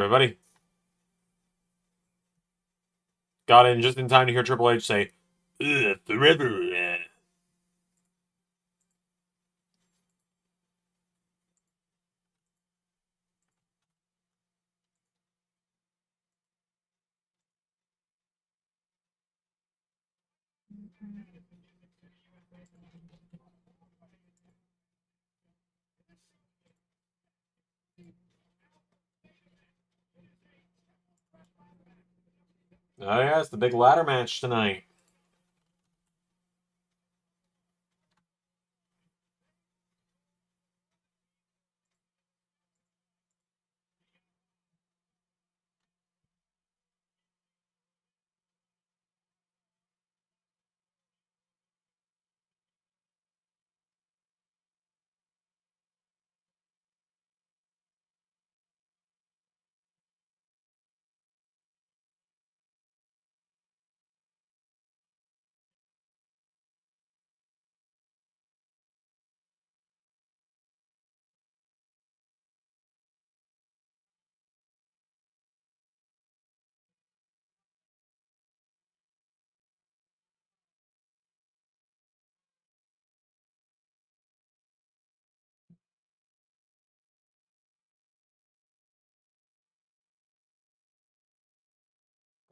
Everybody got in just in time to hear Triple H say, "Ugh, forever." Oh yeah, it's the big ladder match tonight.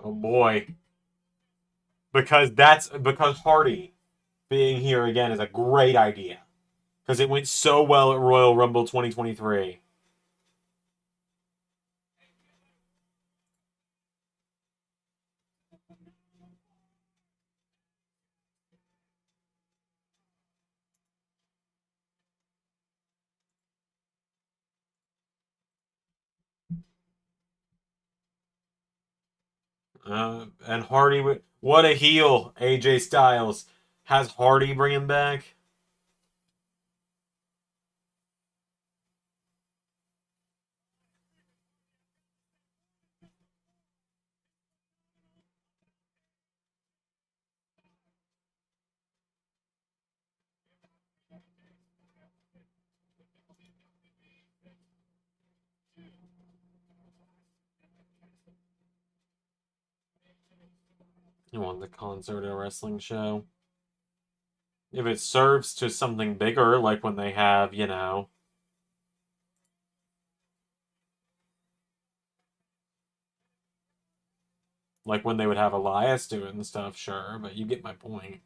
Oh boy, because Hardy being here again is a great idea because it went so well at Royal Rumble 2023. And Hardy, what a heel! AJ Styles has Hardy bring him back. You want the concert or wrestling show? If it serves to something bigger, like when they have, like when they would have Elias do it and stuff, sure, but you get my point.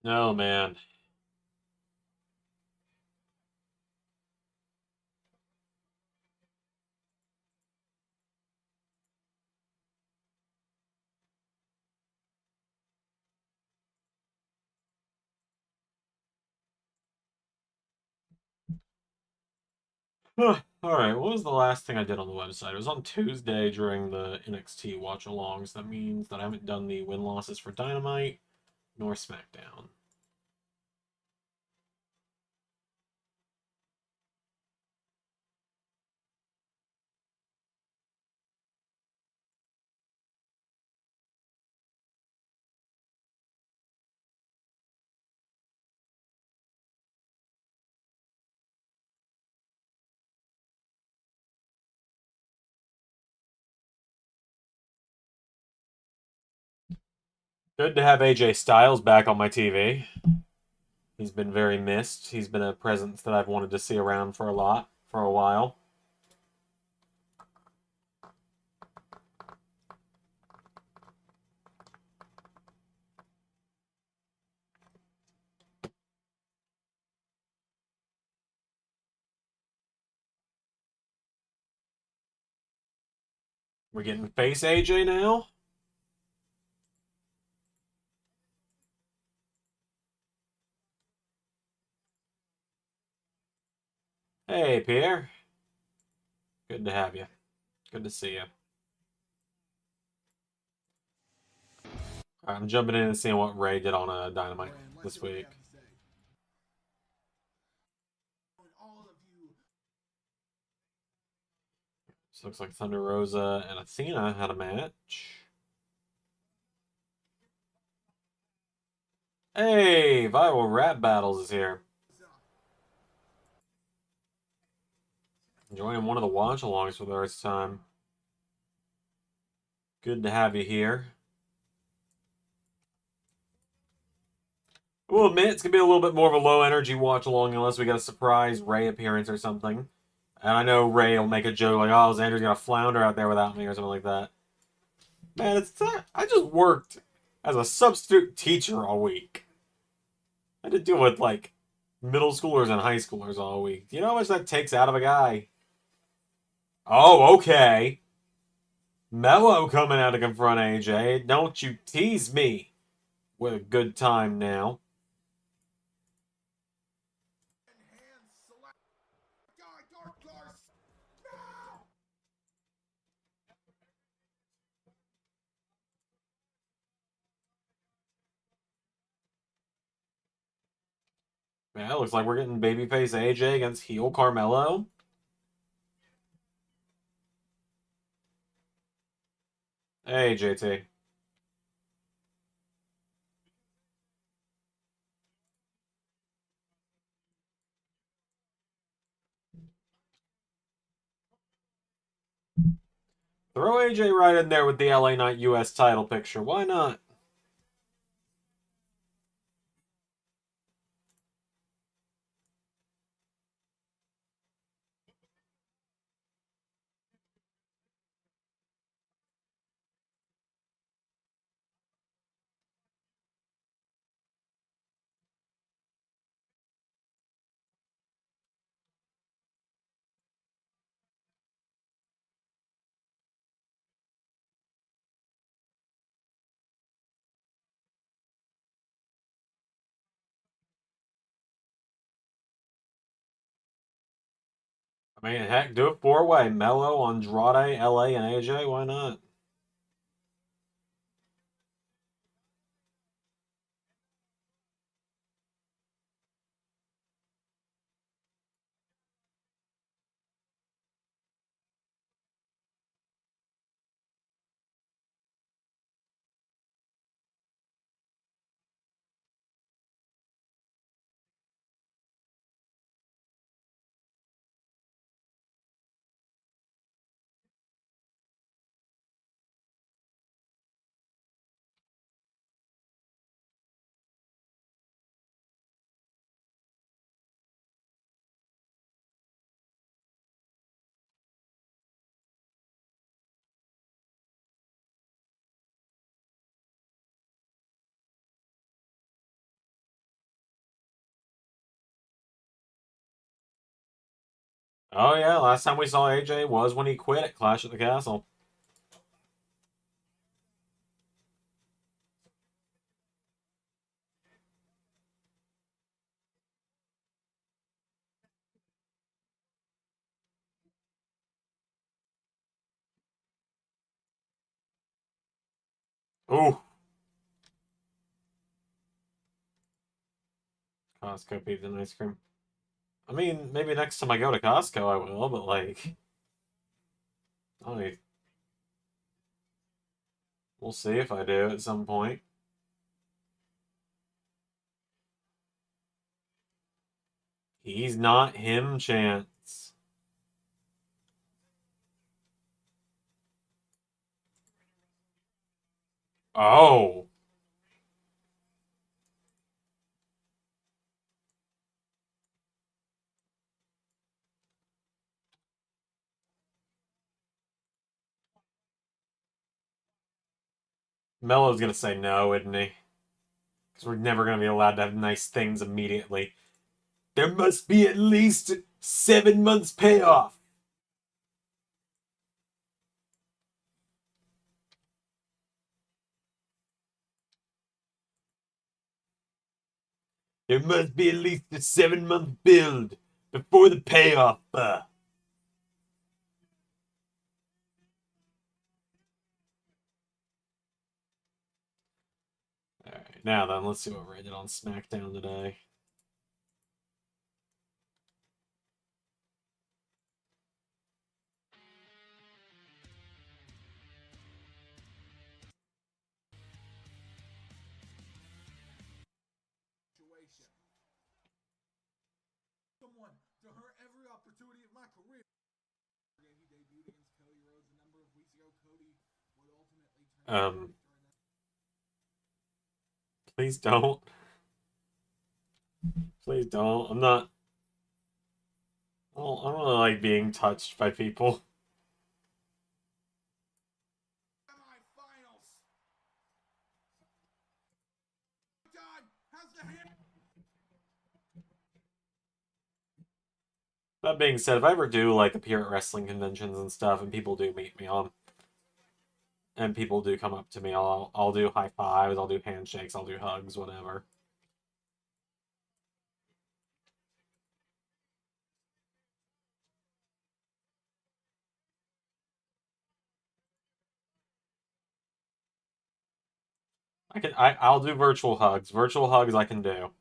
No, man. All right, what was the last thing I did on the website? It was on Tuesday during the NXT watch alongs. That means that I haven't done the win losses for Dynamite nor SmackDown. Good to have AJ Styles back on my TV. He's been very missed. He's been a presence that I've wanted to see around for a while. We're getting face AJ now? Hey, Pierre. Good to have you. Good to see you. I'm jumping in and seeing what Ray did on Dynamite this week. So looks like Thunder Rosa and Athena had a match. Hey, Viral Rap Battles is here. Joining one of the watch-alongs for the first time. Good to have you here. We'll admit it's going to be a little bit more of a low-energy watch-along unless we get a surprise Ray appearance or something. And I know Ray will make a joke like, oh, Xander's going to flounder out there without me or something like that. Man, I just worked as a substitute teacher all week. I had to deal with, like, middle schoolers and high schoolers all week. Do you know how much that takes out of a guy? Oh, okay. Mello coming out to confront AJ. Don't you tease me with a good time now. Man, it looks like we're getting babyface AJ against heel Carmelo. Hey, JT. Throw AJ right in there with the LA Knight US title picture. Why not? I mean, heck, do it four-way. Mello, Andrade, LA, and AJ. Why not? Oh, yeah, last time we saw AJ was when he quit at Clash at the Castle. Ooh. Costco pizza and ice cream. I mean, maybe next time I go to Costco I will, but like, I mean, we'll see if I do at some point. He's not him, Chance. Oh. Mello's gonna say no, isn't he? Because we're never gonna be allowed to have nice things immediately. There must be at least 7 months payoff. There must be at least a 7 month build Before the payoff. Alright, now then, let's see what we did on SmackDown today. To her every opportunity of my career. He debuted against Cody Rhodes a number of weeks ago. Cody would ultimately turn. Please don't. Please don't. I'm not. I don't really like being touched by people. Semi-finals. John has the hand. That being said, if I ever do like appear at wrestling conventions and stuff, and people do meet me on, and people do come up to me, I'll do high fives, I'll do handshakes, I'll do hugs, whatever. I'll do virtual hugs. Virtual hugs I can do.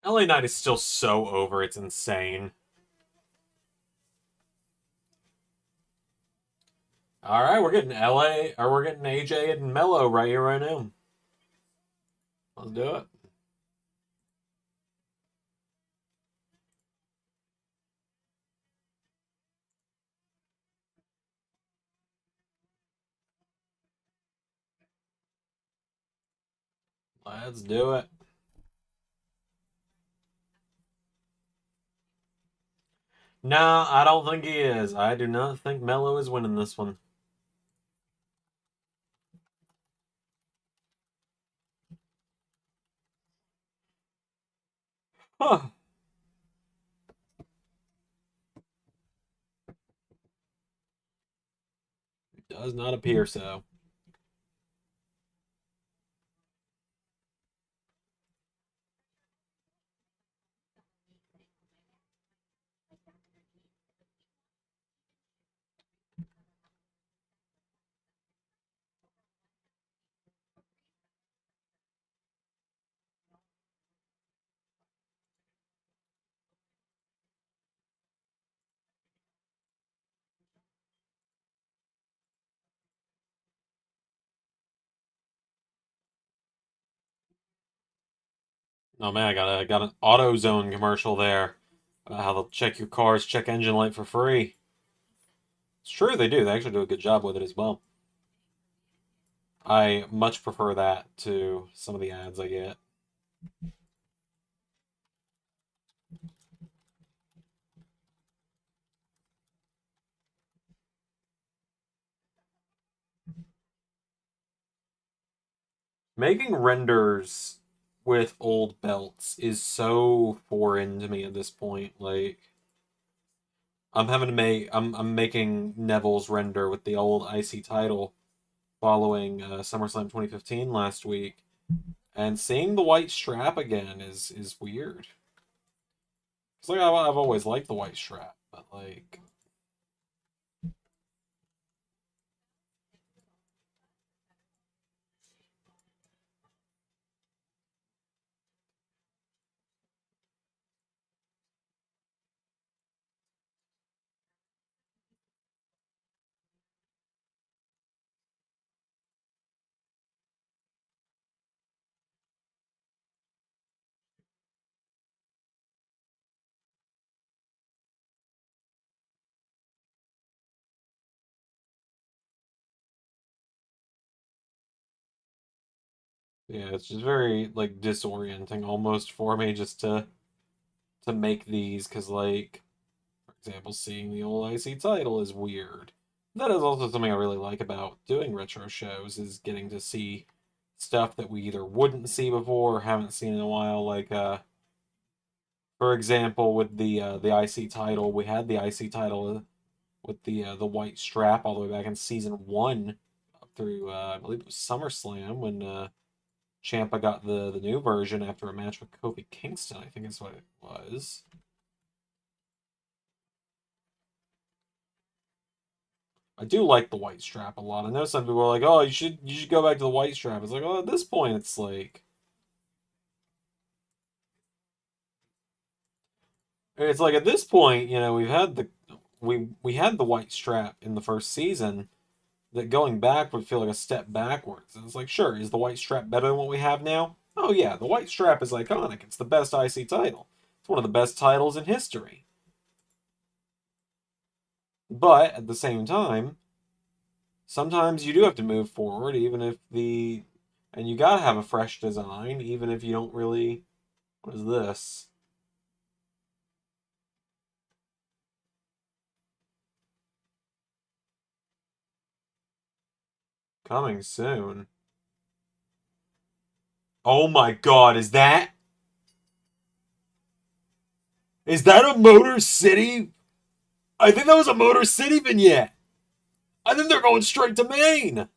LA Knight is still so over, it's insane. Alright, we're getting we're getting AJ and Mello right here, right now. Let's do it. Let's do it. Nah, I don't think he is. I do not think Mello is winning this one. Huh. Does not appear so. Oh man, I got an AutoZone commercial there. How they'll check your car's check engine light for free. It's true, they do. They actually do a good job with it as well. I much prefer that to some of the ads I get. Making renders with old belts is so foreign to me at this point. Like, I'm having to make I'm making Neville's render with the old IC title following SummerSlam 2015 last week, and seeing the white strap again is weird. It's like I've always liked the white strap, but like, yeah, it's just very like disorienting almost for me just to make these because like, for example, seeing the old IC title is weird. That is also something I really like about doing retro shows is getting to see stuff that we either wouldn't see before or haven't seen in a while. Like, for example, with the IC title, we had the IC title with the white strap all the way back in season 1 up through I believe it was SummerSlam when Ciampa got the new version after a match with Kofi Kingston. I think is what it was. I do like the white strap a lot. I know some people are like, "Oh, you should go back to the white strap." It's like, well, at this point, it's like at this point, we've had we had the white strap in the first season. That going back would feel like a step backwards. And it's like, sure, is the white strap better than what we have now? Oh yeah, the white strap is iconic. It's the best IC title. It's one of the best titles in history. But at the same time, sometimes you do have to move forward, and you gotta have a fresh design, even if you don't really. What is this? Coming soon. Oh my god, is that a Motor City? I think that was a Motor City vignette. I think they're going straight to Maine.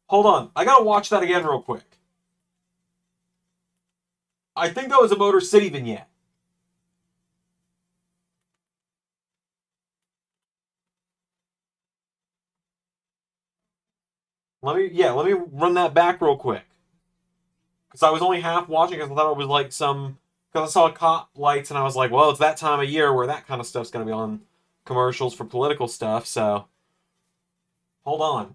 Hold on, I gotta watch that again real quick. I think that was a Motor City vignette. Let me run that back real quick because I was only half watching because I thought it was like some because I saw cop lights and I was like, well, it's that time of year where that kind of stuff's gonna be on commercials for political stuff. So hold on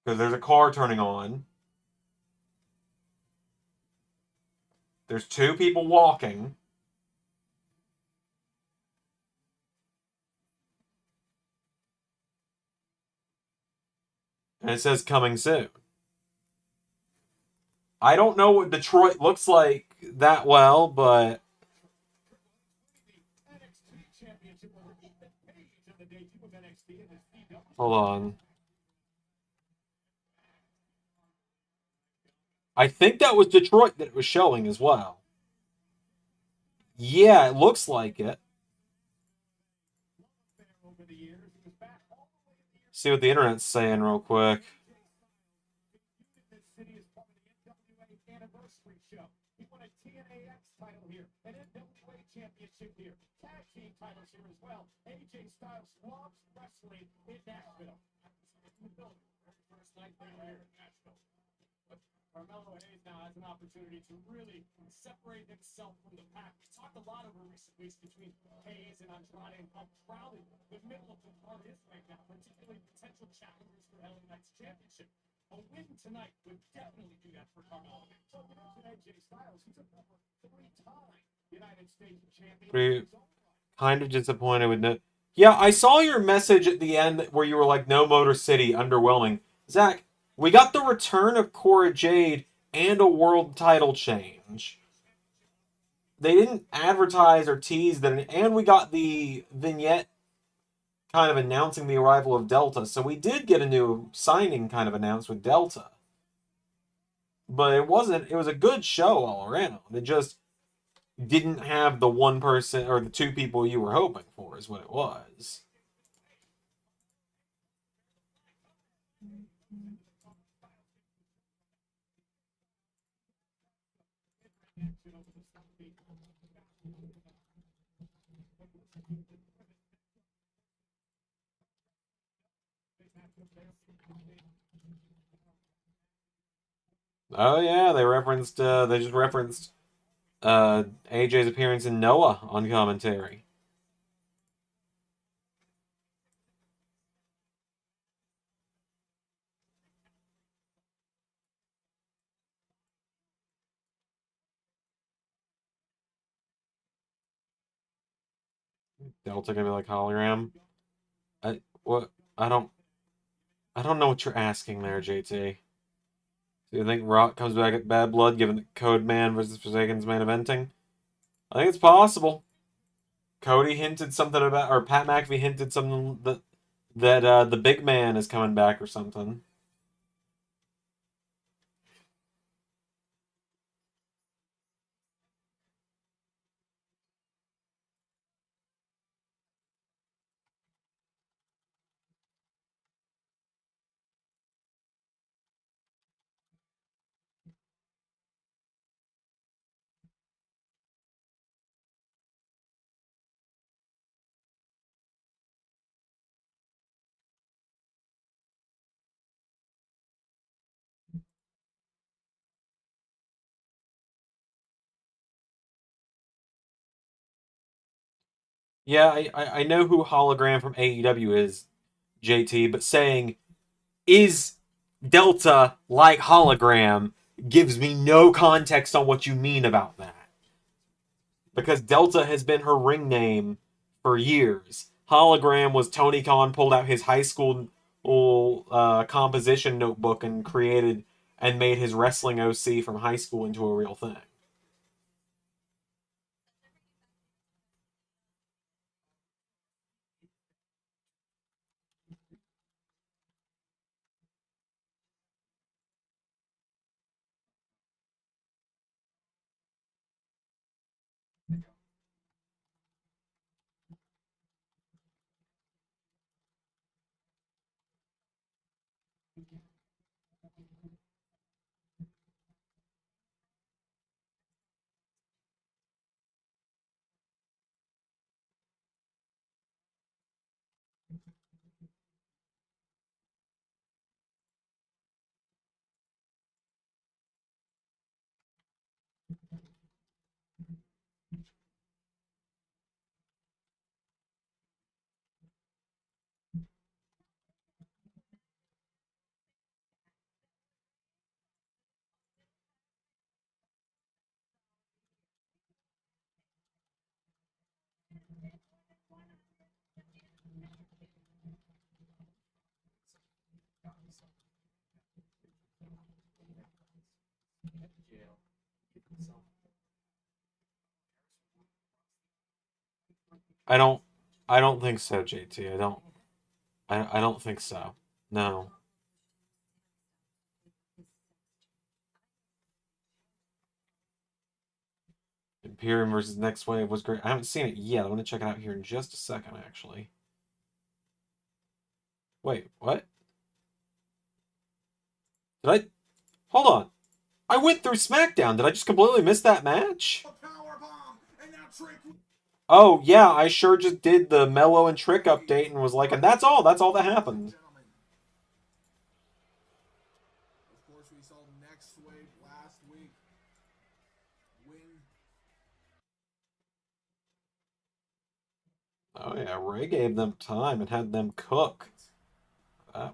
because there's a car turning on. There's two people walking, and it says coming soon. I don't know what Detroit looks like that well, but hold on. I think that was Detroit that it was showing as well. Yeah, it looks like it. See what the internet's saying real quick. Pretty kind of disappointed with no. Yeah, I saw your message at the end where you were like, "No Motor City, underwhelming." Zach, we got the return of Cora Jade and a world title change. they didn't advertise or tease that, and we got the vignette kind of announcing the arrival of Delta. So we did get a new signing kind of announced with Delta. But it wasn't, it was a good show all around. It just didn't have the one person or the two people you were hoping for, is what it was. Oh yeah, they just referenced AJ's appearance in Noah on commentary. Delta gonna be like hologram. What? I don't know what you're asking there, JT. Do you think Rock comes back at Bad Blood, given that Code Man versus Forsaken's main eventing? I think it's possible. Cody hinted something about, or Pat McAfee hinted something that the big man is coming back or something. Yeah, I know who Hologram from AEW is, JT, but saying is Delta like Hologram gives me no context on what you mean about that. Because Delta has been her ring name for years. Hologram was Tony Khan pulled out his high school composition notebook and created and made his wrestling OC from high school into a real thing. I don't I don't think so, JT. I don't think so. No. Imperium versus Next Wave was great. I haven't seen it yet. I'm gonna check it out here in just a second, actually. Wait, what? Did I hold on? I went through SmackDown. Did I just completely miss that match? Oh yeah, I sure just did the Mellow and Trick update and was like, and that's all. That's all that happened. Of course, we saw Next Wave last week win. Oh yeah, Ray gave them time and had them cook. Uh,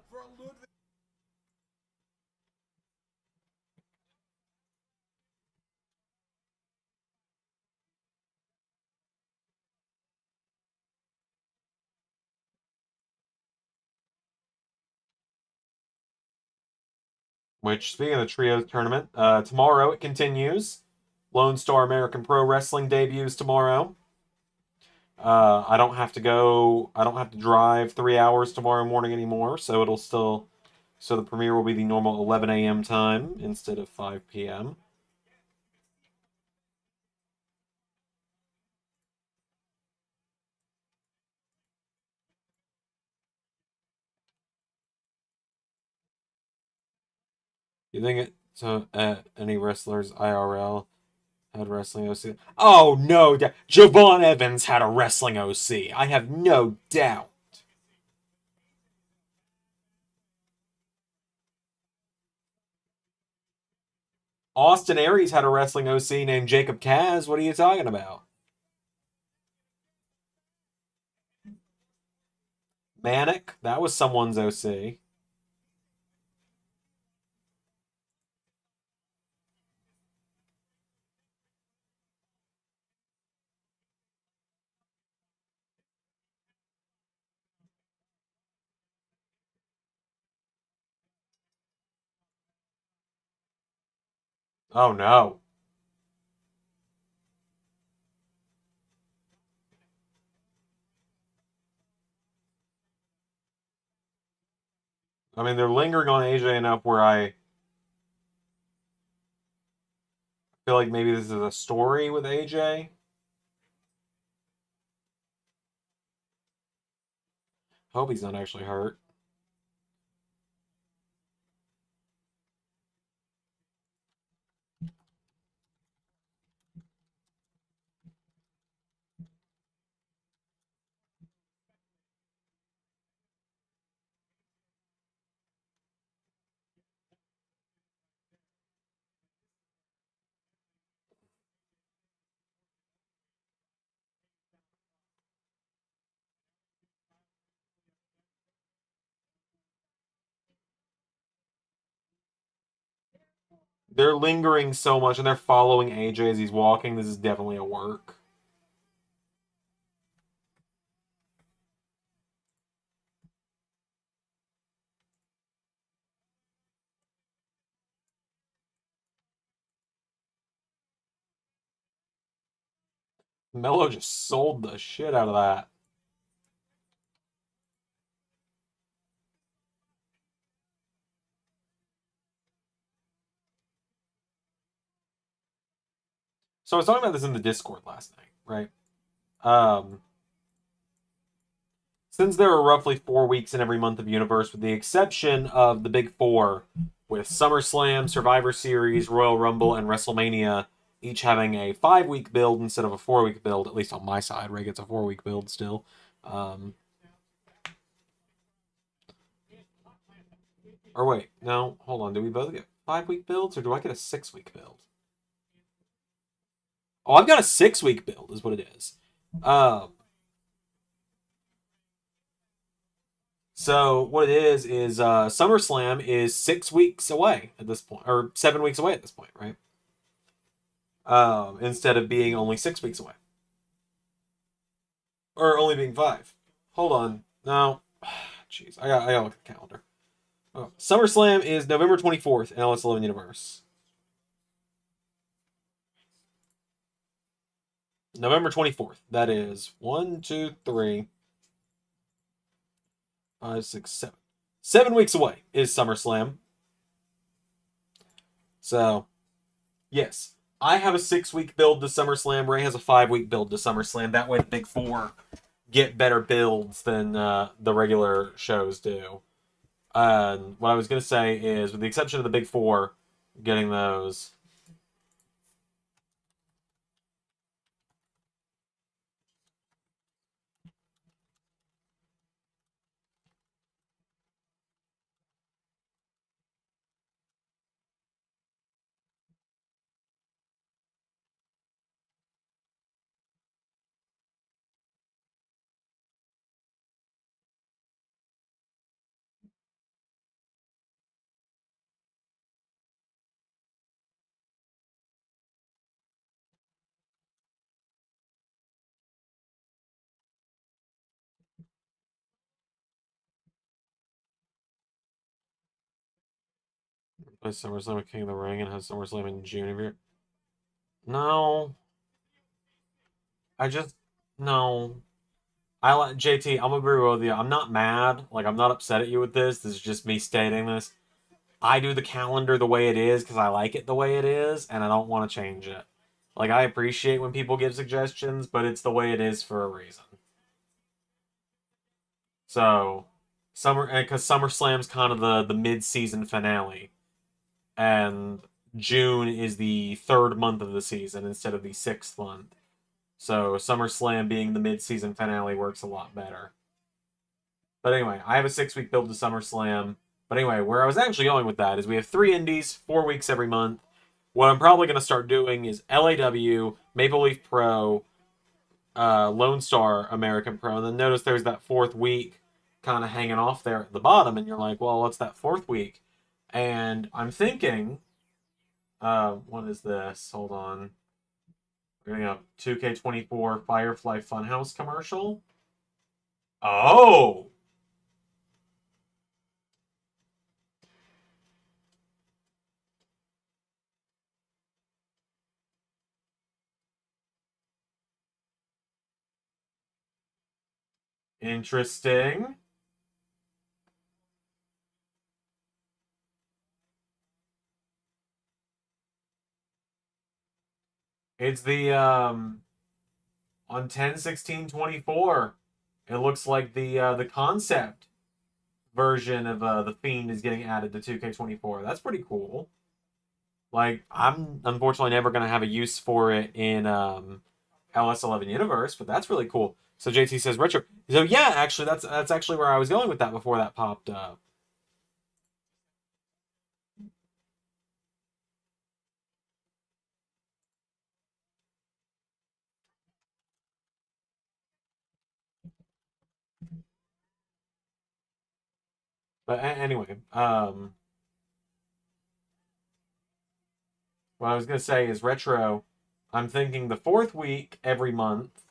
which, speaking of the trios tournament, tomorrow it continues. Lone Star American Pro Wrestling debuts tomorrow. I don't have to go. I don't have to drive 3 hours tomorrow morning anymore. So it'll still. So the premiere will be the normal 11 a.m. time instead of 5 p.m. You think it? So any wrestlers IRL had wrestling OC? Oh no, Javon Evans had a wrestling OC. I have no doubt. Austin Aries had a wrestling OC named Jacob Kaz. What are you talking about? Manic, that was someone's OC. Oh no. I mean, they're lingering on AJ enough where I feel like maybe this is a story with AJ. Hope he's not actually hurt. They're lingering so much and they're following AJ as he's walking. This is definitely a work. Mello just sold the shit out of that. So I was talking about this in the Discord last night, right? Um, since there are roughly 4 weeks in every month of Universe, with the exception of the big four, with SummerSlam, Survivor Series, Royal Rumble, and WrestleMania, each having a 5 week build instead of a 4 week build, at least on my side, Ray gets a 4 week build still. Um, or wait, no, hold on. Do we both get 5 week builds, or do I get a 6 week build? Oh, I've got a 6 week build, is what it is. Um, so what it is SummerSlam is 6 weeks away at this point, or 7 weeks away at this point, right? Instead of being only 6 weeks away, or only being five. Hold on, no, jeez, I got to look at the calendar. Oh, SummerSlam is November 24th in LS11 Universe. November 24th. That is 1, 2, 3, 5, 6, 7. 7 weeks away is SummerSlam. So, yes, I have a 6 week build to SummerSlam. Ray has a 5 week build to SummerSlam. That way, the big four get better builds than the regular shows do. What I was going to say is, with the exception of the big four getting those. Play SummerSlam with King of the Ring and has SummerSlam in June every year. No, I just no. I like JT. I'm gonna be real with you. I'm not mad. Like I'm not upset at you with this. This is just me stating this. I do the calendar the way it is because I like it the way it is, and I don't want to change it. Like I appreciate when people give suggestions, but it's the way it is for a reason. So summer, because SummerSlam's kind of the mid season finale, and June is the third month of the season instead of the sixth month. So SummerSlam being the mid season finale works a lot better. But anyway, I have a 6 week build to SummerSlam. But anyway, where I was actually going with that is we have 3 indies, 4 weeks every month. What I'm probably going to start doing is LAW, Maple Leaf Pro, Lone Star American Pro. And then notice there's that fourth week kind of hanging off there at the bottom. And you're like, well, what's that fourth week? And I'm thinking, what is this? Hold on. We're getting a 2K24 Firefly Funhouse commercial. Oh! Interesting. It's the on 10/16/24. It looks like the concept version of the Fiend is getting added to 2K24. That's pretty cool. Like I'm unfortunately never gonna have a use for it in LS11 universe, but that's really cool. So JT says retro. So yeah, actually that's actually where I was going with that before that popped up. But anyway, what I was gonna say is retro. I'm thinking the fourth week every month,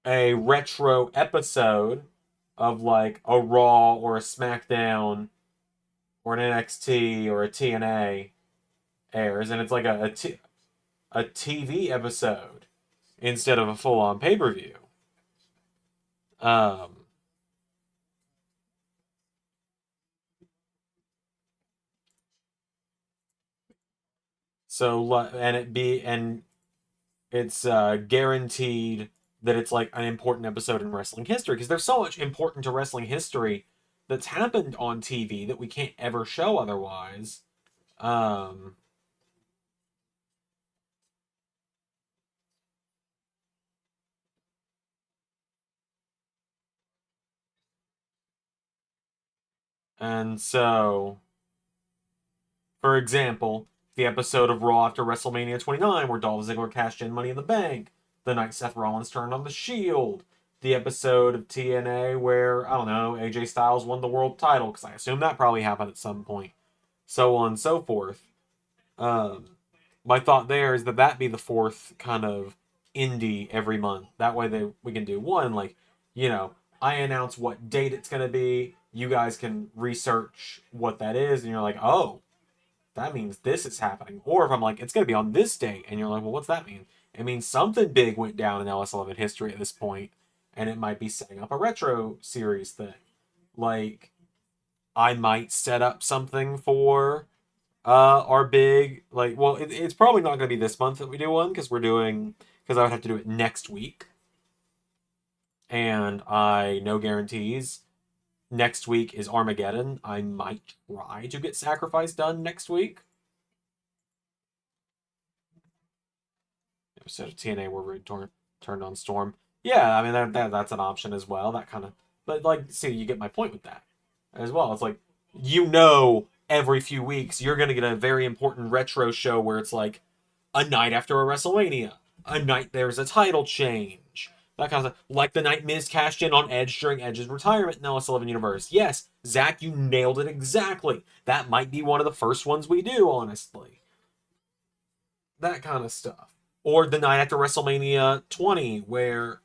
a retro episode of like a Raw or a SmackDown or an NXT or a TNA airs, and it's like a TV episode instead of a full on pay per view. Um, and it's guaranteed that it's like an important episode in wrestling history because there's so much important to wrestling history that's happened on TV that we can't ever show otherwise. Um, and so For example, the episode of Raw after WrestleMania 29 where Dolph Ziggler cashed in Money in the Bank, the night Seth Rollins turned on the Shield, the episode of TNA where, I don't know, AJ Styles won the world title, because I assume that probably happened at some point, so on and so forth. Um, my thought there is that that be the fourth kind of indie every month. That way we can do one, like, I announce what date it's going to be. You guys can research what that is, and you're like, oh, that means this is happening. Or if I'm like, it's going to be on this date, and you're like, well, what's that mean? It means something big went down in LS11 history at this point, and it might be setting up a retro series thing. Like, I might set up something for our big, like, well, it's probably not going to be this month that we do one, because I would have to do it next week, and I no guarantees. Next week is Armageddon. I might try to get Sacrifice done next week. Episode of TNA where Rude turned on Storm. Yeah, I mean that's an option as well. That kind of, but like, see, you get my point with that as well. It's like every few weeks you're gonna get a very important retro show where it's like a night after a WrestleMania, a night there's a title change, that kind of stuff. Like the night Miz cashed in on Edge during Edge's retirement in LS11 Universe. Yes, Zach, you nailed it exactly. That might be one of the first ones we do, honestly. That kind of stuff. Or the night after WrestleMania 20, where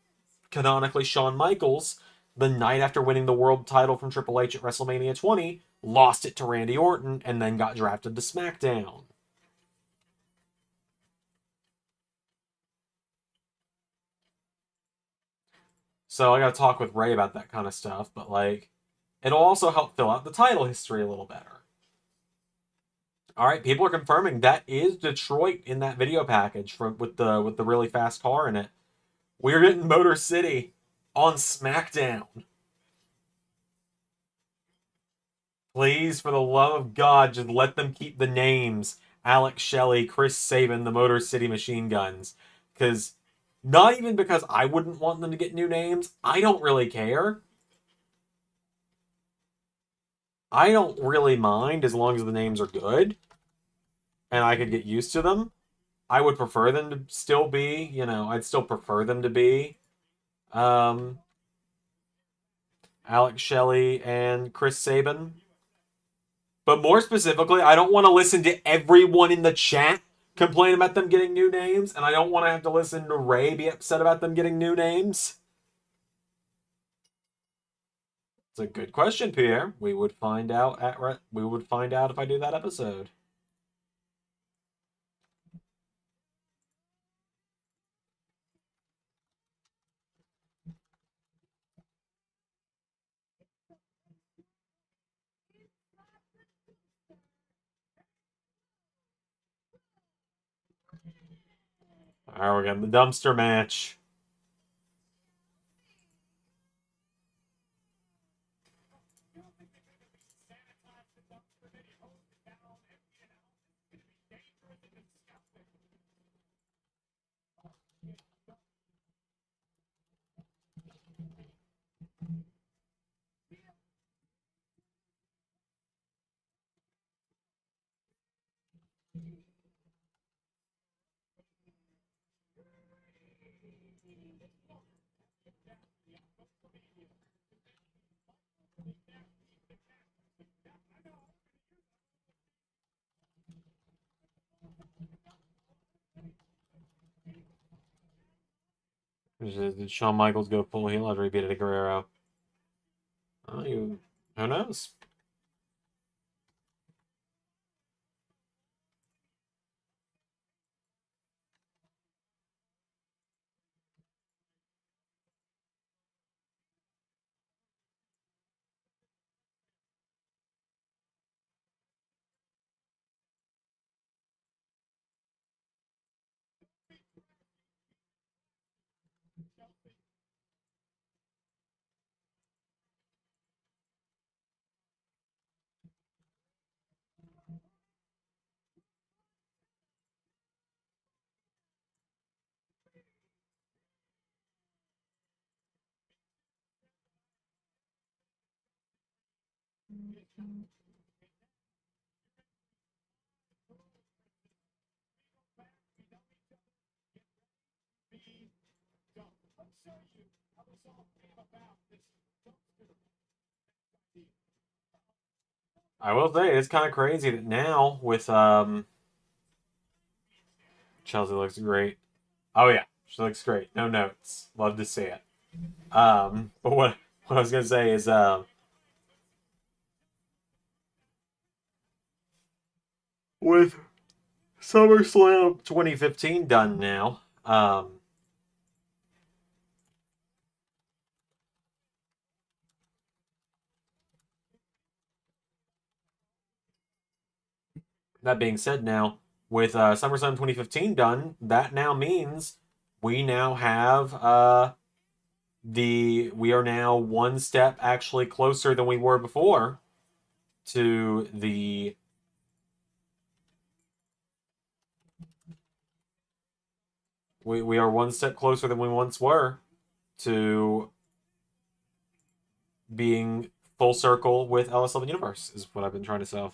canonically Shawn Michaels, the night after winning the world title from Triple H at WrestleMania 20, lost it to Randy Orton and then got drafted to SmackDown. So I got to talk with Ray about that kind of stuff. But like, it'll also help fill out the title history a little better. All right, people are confirming that is Detroit in that video package with the really fast car in it. We're getting Motor City on SmackDown. Please, for the love of God, just let them keep the names. Alex Shelley, Chris Sabin, the Motor City Machine Guns. Because, not even because I wouldn't want them to get new names, I don't really care. I don't really mind as long as the names are good and I could get used to them. I would prefer them to still be, I'd still prefer them to be um, Alex Shelley and Chris Sabin. But more specifically, I don't want to listen to everyone in the chat complain about them getting new names, and I don't want to have to listen to Ray be upset about them getting new names. It's a good question, Pierre. We would find out if I do that episode. All right, we're getting the dumpster match. Did Shawn Michaels go full heel after he beat Eddie Guerrero? Oh, who knows? I will say it's kind of crazy that now with Chelsea looks great. Oh yeah, she looks great. No notes. Love to see it. But what I was gonna say is with SummerSlam 2015 done now, that being said, now with SummerSlam 2015 done, that now means we now have we are now one step actually closer than we were before to the we are one step closer than we once were to being full circle with LS11 Universe is what I've been trying to say.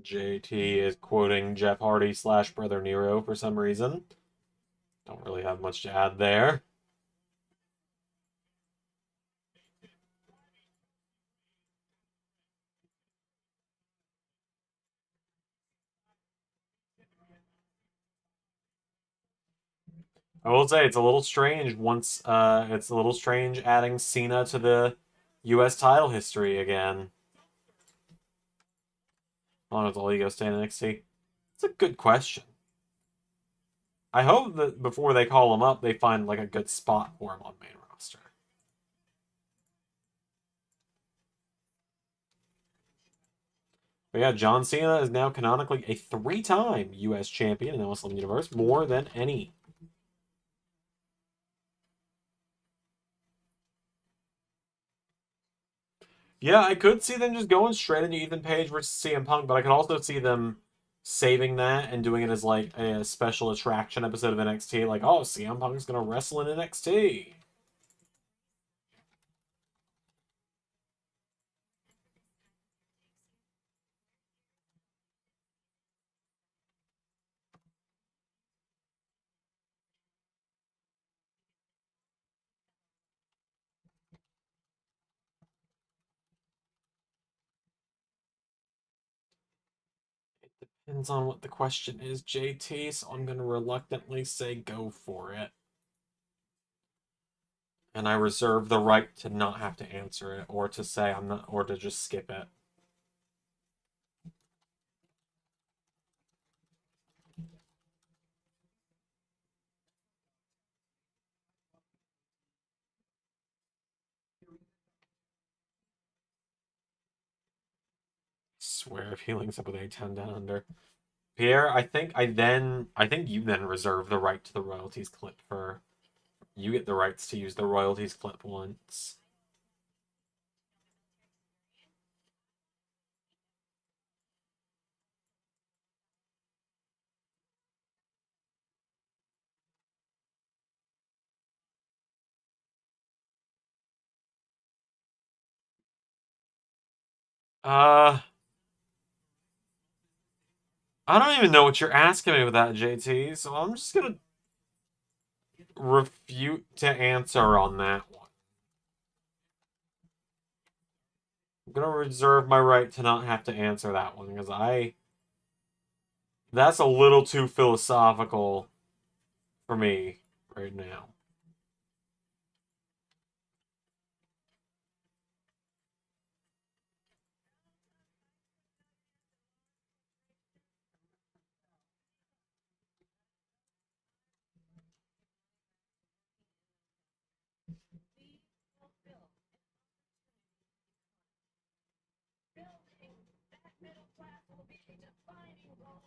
JT is quoting Jeff Hardy / Brother Nero for some reason. Don't really have much to add there. I will say it's a little strange it's a little strange adding Cena to the US title history again. How long does All Ego stay in NXT? It's a good question. I hope that before they call him up, they find like a good spot for him on the main roster. But yeah, John Cena is now canonically a 3-time US champion in the Muslim universe, more than any. Yeah, I could see them just going straight into Ethan Page versus CM Punk, but I could also see them saving that and doing it as like a special attraction episode of NXT. Like, oh, CM Punk's gonna wrestle in NXT. Depends on what the question is, JT, so I'm gonna reluctantly say go for it. And I reserve the right to not have to answer it, or to say I'm not, or to just skip it. Swear if he links up with A10 down under. Pierre, I think you then reserve the right to the royalties clip for you get the rights to use the royalties clip once. Uh I don't even know what you're asking me with that, JT, so I'm just gonna refute to answer on that one. I'm gonna reserve my right to not have to answer that one because that's a little too philosophical for me right now.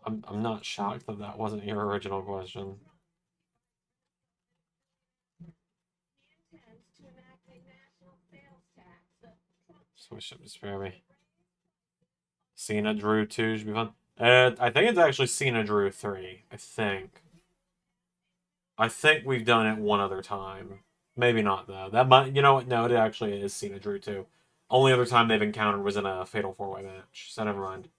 I'm not shocked that that wasn't your original question. Switch up to spare me. Cena Drew 2 should be fun. I think it's actually Cena Drew 3. I think. I think we've done it one other time. Maybe not though. That might, you know what? No, it actually is Cena Drew 2. Only other time they've encountered was in a Fatal 4-Way match. So never mind.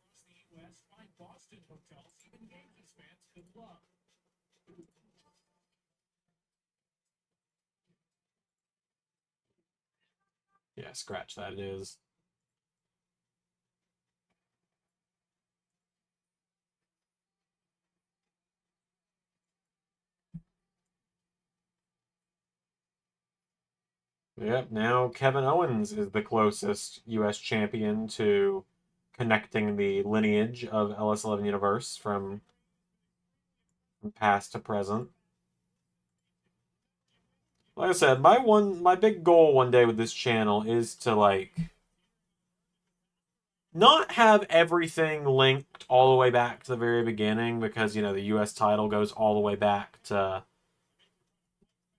Yeah, scratch that. It is. Yep, now Kevin Owens is the closest US champion to connecting the lineage of LS11 Universe from past to present. Like I said, my big goal one day with this channel is to like not have everything linked all the way back to the very beginning because you know the US title goes all the way back to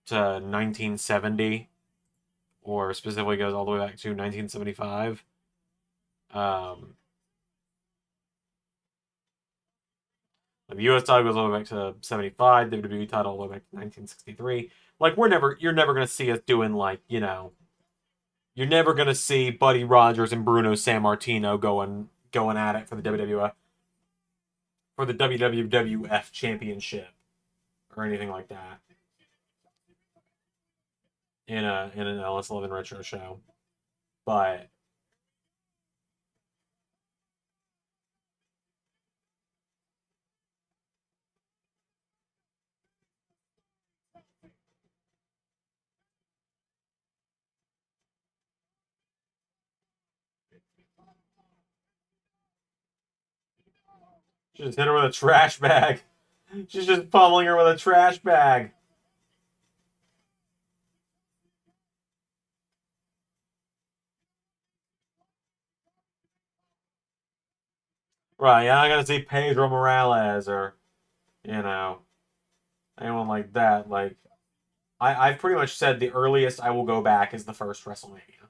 1970 or specifically goes all the way back to 1975. Um the US title goes all the way back to 75, the WWE title all the way back to 1963. Like you're never gonna see us doing like, you know, you're never gonna see Buddy Rogers and Bruno Sammartino going at it for the WWF. for the WWF Championship or anything like that in an LS11 retro show. But she just hit her with a trash bag. She's just pummeling her with a trash bag. Right, yeah, I gotta see Pedro Morales or, you know, anyone like that. Like, I've pretty much said the earliest I will go back is the first WrestleMania.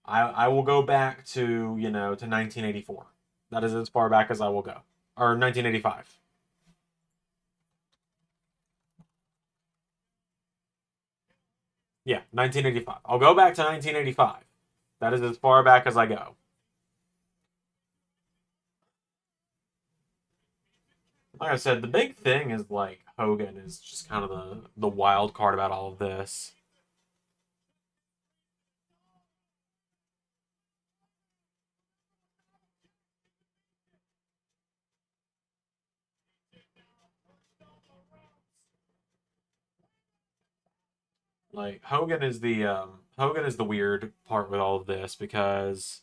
I will go back to, to 1984. That is as far back as I will go. Or 1985. Yeah, 1985. I'll go back to 1985. That is as far back as I go. Like I said, the big thing is like Hogan is just kind of the wild card about all of this. Like Hogan is the weird part with all of this because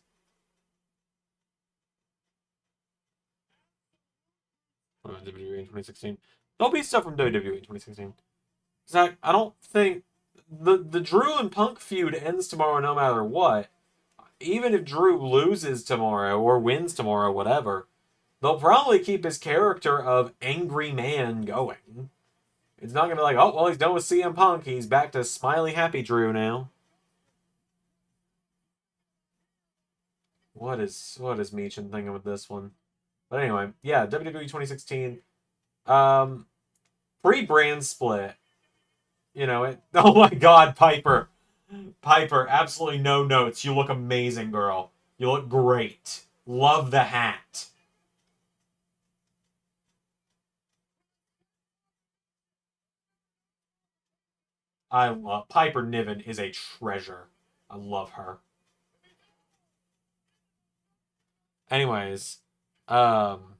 WWE in 2016. There'll be stuff from WWE in 2016. Zach, I don't think the Drew and Punk feud ends tomorrow no matter what. Even if Drew loses tomorrow or wins tomorrow, whatever, they'll probably keep his character of angry man going. It's not gonna be like, oh well, he's done with CM Punk. He's back to smiley happy Drew now. What is Meechin thinking with this one? But anyway, yeah, WWE 2016. Um, Pre-brand split. Oh my God, Piper. Piper, absolutely no notes. You look amazing, girl. You look great. Love the hat. I love Piper Niven is a treasure. I love her. Anyways, um,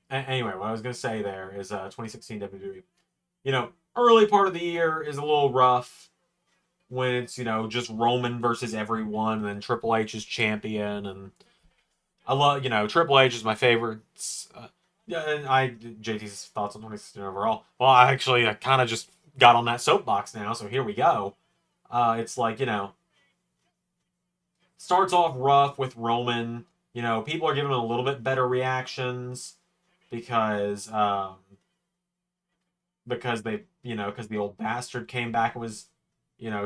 anyway, what I was gonna say there is 2016 WWE. Early part of the year is a little rough when it's just Roman versus everyone, and then Triple H is champion, and I love Triple H is my favorite. Yeah, and JT's thoughts on 2016 overall. Well, I kind of just got on that soapbox now, so here we go. It's like starts off rough with Roman. People are giving him a little bit better reactions because because the old bastard came back and was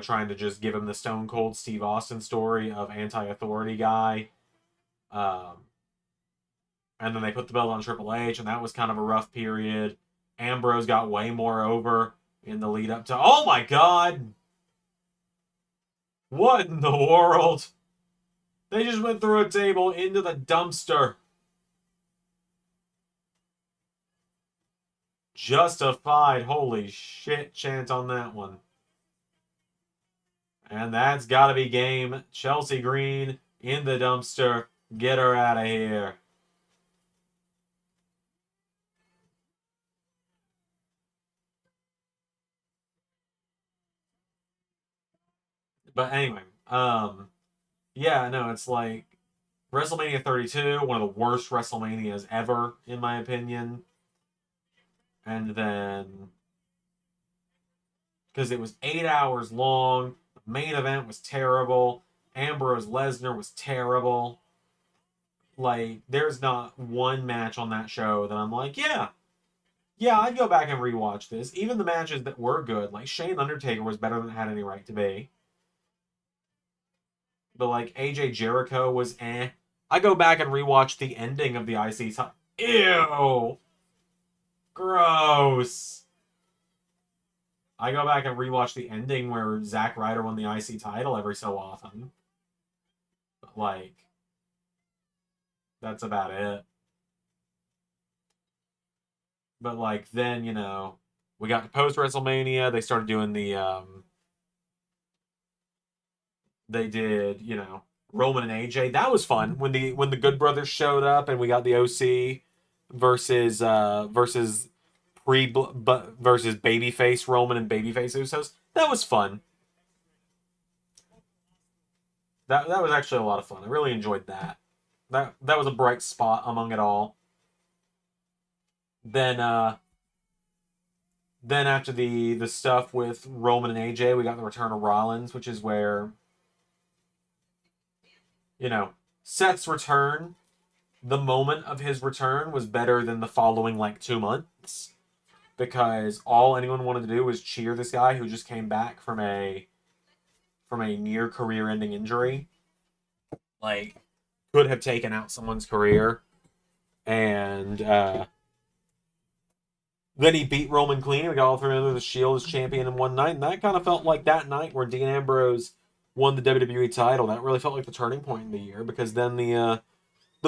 trying to just give him the Stone Cold Steve Austin story of anti-authority guy. Um, and then they put the belt on Triple H, and that was kind of a rough period. Ambrose got way more over in the lead up to. Oh my God! What in the world? They just went through a table into the dumpster. Justified. Holy shit chant on that one. And that's got to be game. Chelsea Green in the dumpster. Get her out of here. But anyway, yeah, no, it's like WrestleMania 32, one of the worst WrestleManias ever, in my opinion. And then, because it was 8 hours long, the main event was terrible. Ambrose Lesnar was terrible. Like, there's not one match on that show that I'm like, yeah, I'd go back and rewatch this. Even the matches that were good, like Shane Undertaker was better than it had any right to be. But like AJ Jericho was eh. I go back and rewatch the ending of the IC title. Ew, gross. I go back and rewatch the ending where Zack Ryder won the IC title every so often. Like, that's about it. But like then, we got to post WrestleMania. They started doing they did, Roman and AJ. That was fun when the Good Brothers showed up and we got the OC versus versus babyface Roman and babyface Usos. That was fun. That was actually a lot of fun. I really enjoyed that. That was a bright spot among it all. Then then after the stuff with Roman and AJ, we got the return of Rollins, which is where Seth's return, the moment of his return was better than the following like 2 months because all anyone wanted to do was cheer this guy who just came back from a near career-ending injury. Like, could have taken out someone's career, and then he beat Roman clean. We got all three under the Shield as champion in one night, and that kind of felt like that night where Dean Ambrose won the WWE title. That really felt like the turning point in the year because then the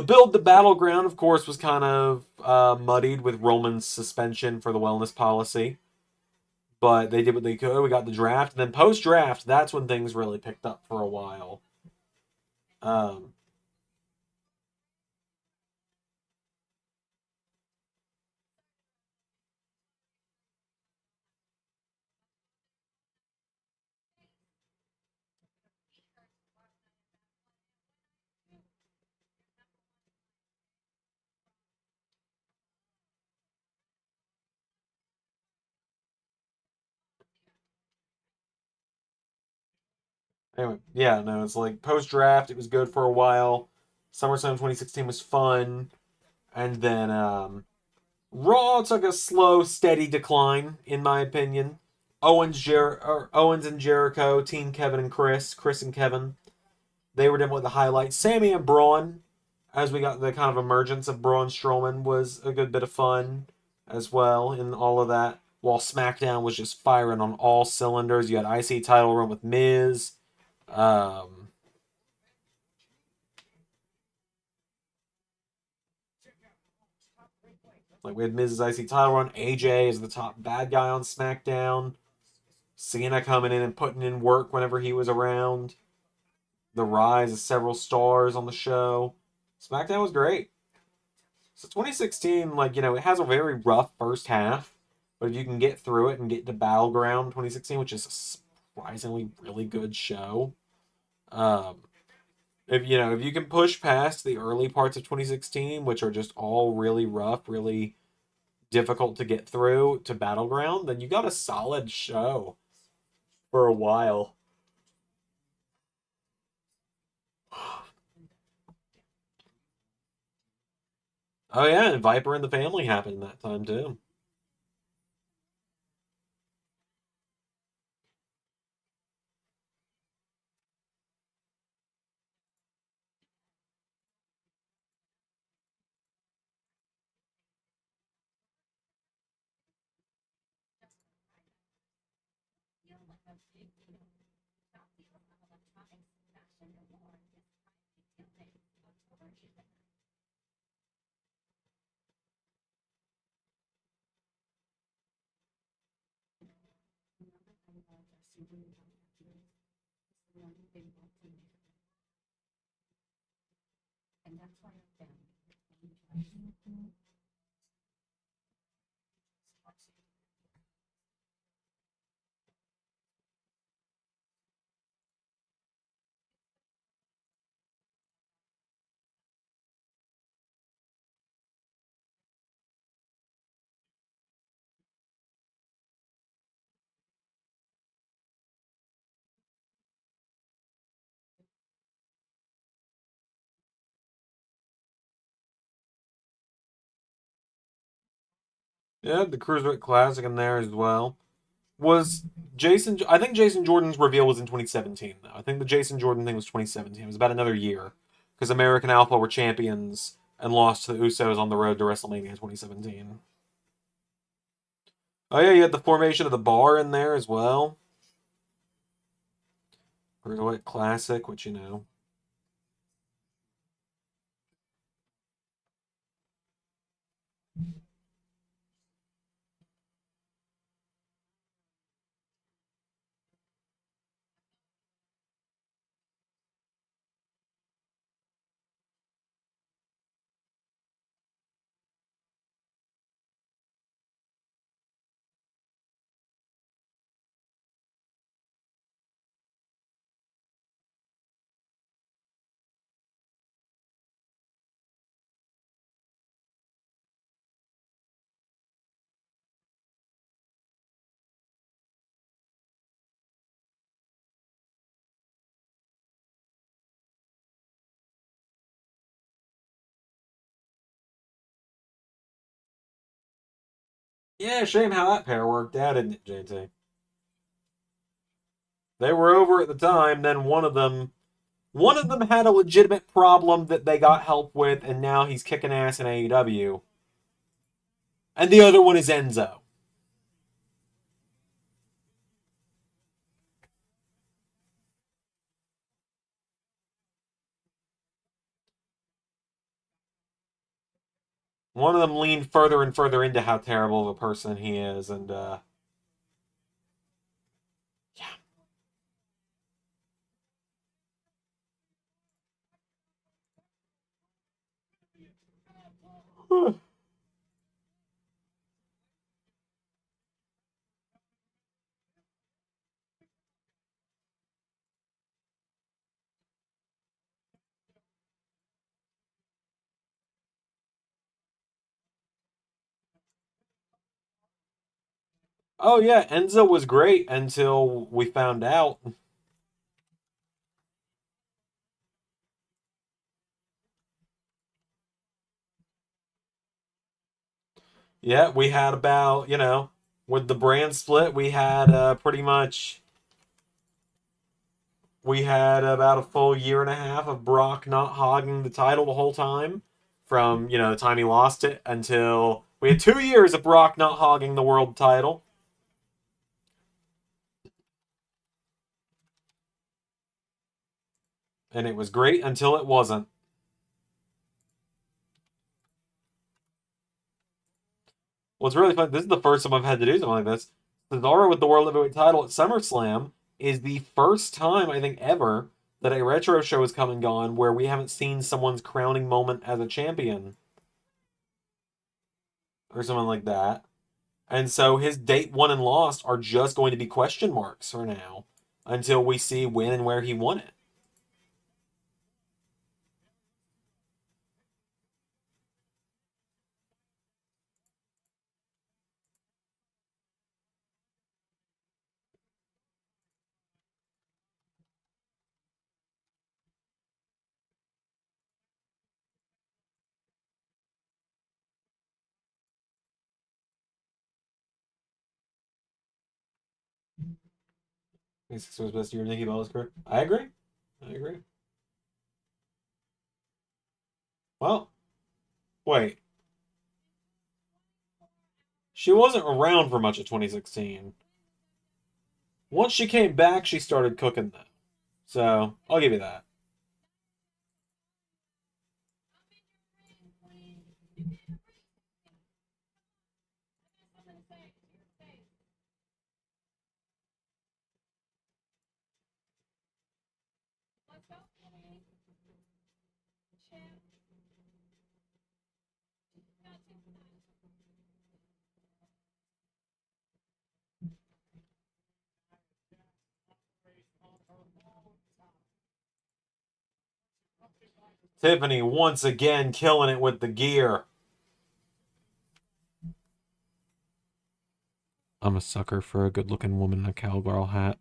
build to Battleground, of course, was kind of muddied with Roman's suspension for the wellness policy. But they did what they could. We got the draft. And then post-draft, that's when things really picked up for a while. Um, anyway, yeah, no, it's like post-draft, it was good for a while. SummerSlam 2016 was fun. And then Raw took a slow, steady decline, in my opinion. Owens and Jericho, Team Kevin and Chris and Kevin, they were definitely the highlights. Sammy and Braun, as we got the kind of emergence of Braun Strowman, was a good bit of fun as well in all of that. While SmackDown was just firing on all cylinders. You had IC title run with Miz. Um, like we had Miz's IC title run. AJ is the top bad guy on SmackDown. Cena coming in and putting in work whenever he was around. The rise of several stars on the show. SmackDown was great. So 2016, like, it has a very rough first half, but if you can get through it and get to Battleground 2016, which is a surprisingly really good show, um, if you can push past the early parts of 2016, which are just all really rough, really difficult to get through to Battleground, then you got a solid show for a while. Oh yeah, and Viper and the Family happened that time too. Yeah, the Cruiserweight Classic in there as well. Was Jason? I think Jason Jordan's reveal was in 2017. Though I think the Jason Jordan thing was 2017. It was about another year because American Alpha were champions and lost to the Usos on the road to WrestleMania 2017. Oh yeah, you had the formation of the bar in there as well. Cruiserweight Classic, which. Yeah, shame how that pair worked out, isn't it, JT? They were over at the time, then one of them had a legitimate problem that they got help with, and now he's kicking ass in AEW. And the other one is Enzo. One of them leaned further and further into how terrible of a person he is, and yeah. Oh yeah, Enzo was great until we found out. Yeah, we had about, with the brand split, we had about a full year and a half of Brock not hogging the title the whole time, from the time he lost it until we had 2 years of Brock not hogging the world title, and it was great until it wasn't. What's really fun, this is the first time I've had to do something like this. Cesaro with the World Heavyweight title at SummerSlam is the first time, I think, ever that a retro show has come and gone where we haven't seen someone's crowning moment as a champion or something like that. And so his date won and lost are just going to be question marks for now until we see when and where he won it. He's was best year of Nikki Bella's career. I agree. I agree. Well, wait. She wasn't around for much of 2016. Once she came back, she started cooking though. So I'll give you that. Tiffany once again killing it with the gear. I'm a sucker for a good looking woman in a cowgirl hat.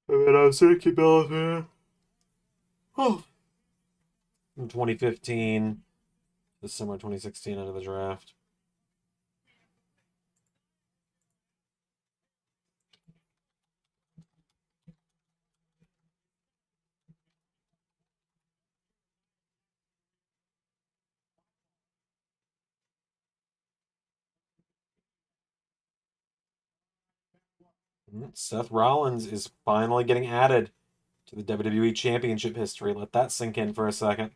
I mean, I'm Nikki Bella fan. Oh. In 2015, the summer 2016 out of the draft. Seth Rollins is finally getting added to the WWE Championship history. Let that sink in for a second.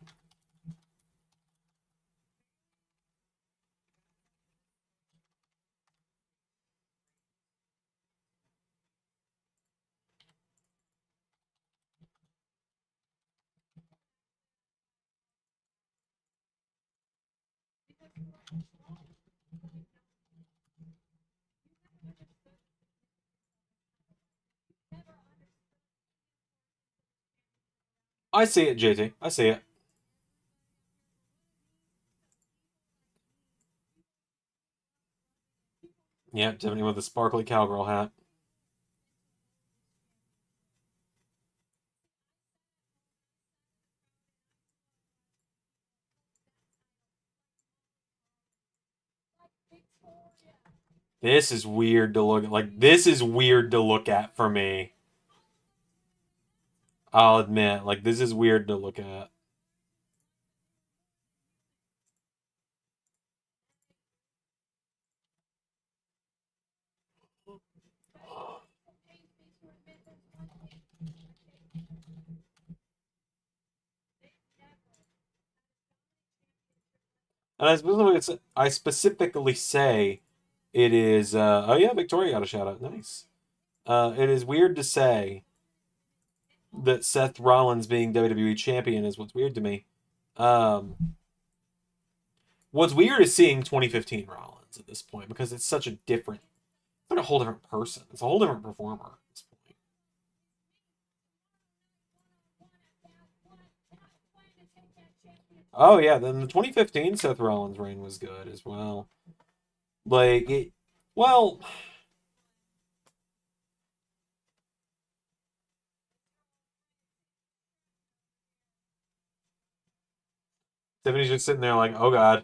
I see it, JT. I see it. Yeah, Tiffany with the sparkly cowgirl hat. This is weird to look at. Like, this is weird to look at for me. I'll admit, like, this is weird to look at. And I specifically say it is. Oh yeah, Victoria got a shout out. Nice. It is weird to say that Seth Rollins being WWE champion is what's weird to me. What's weird is seeing 2015 Rollins at this point because it's such a different, it's like a whole different person. It's a whole different performer at this point. Oh yeah, then the 2015 Seth Rollins reign was good as well. Like it, well, Tiffany's just sitting there like, oh god.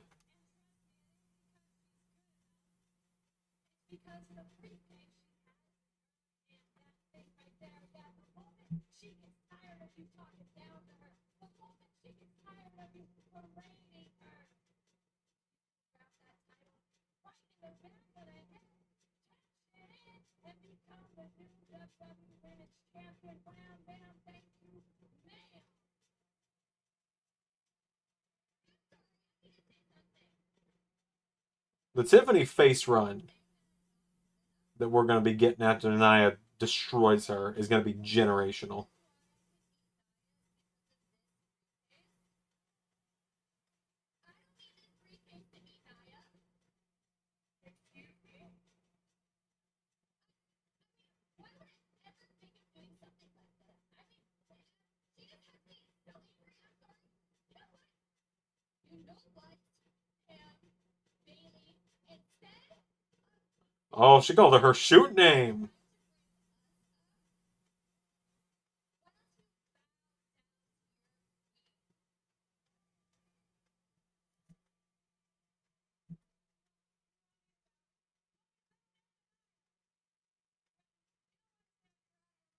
The Tiffany face run that we're going to be getting after Naya destroys her is going to be generational. Oh, she called her shoot name.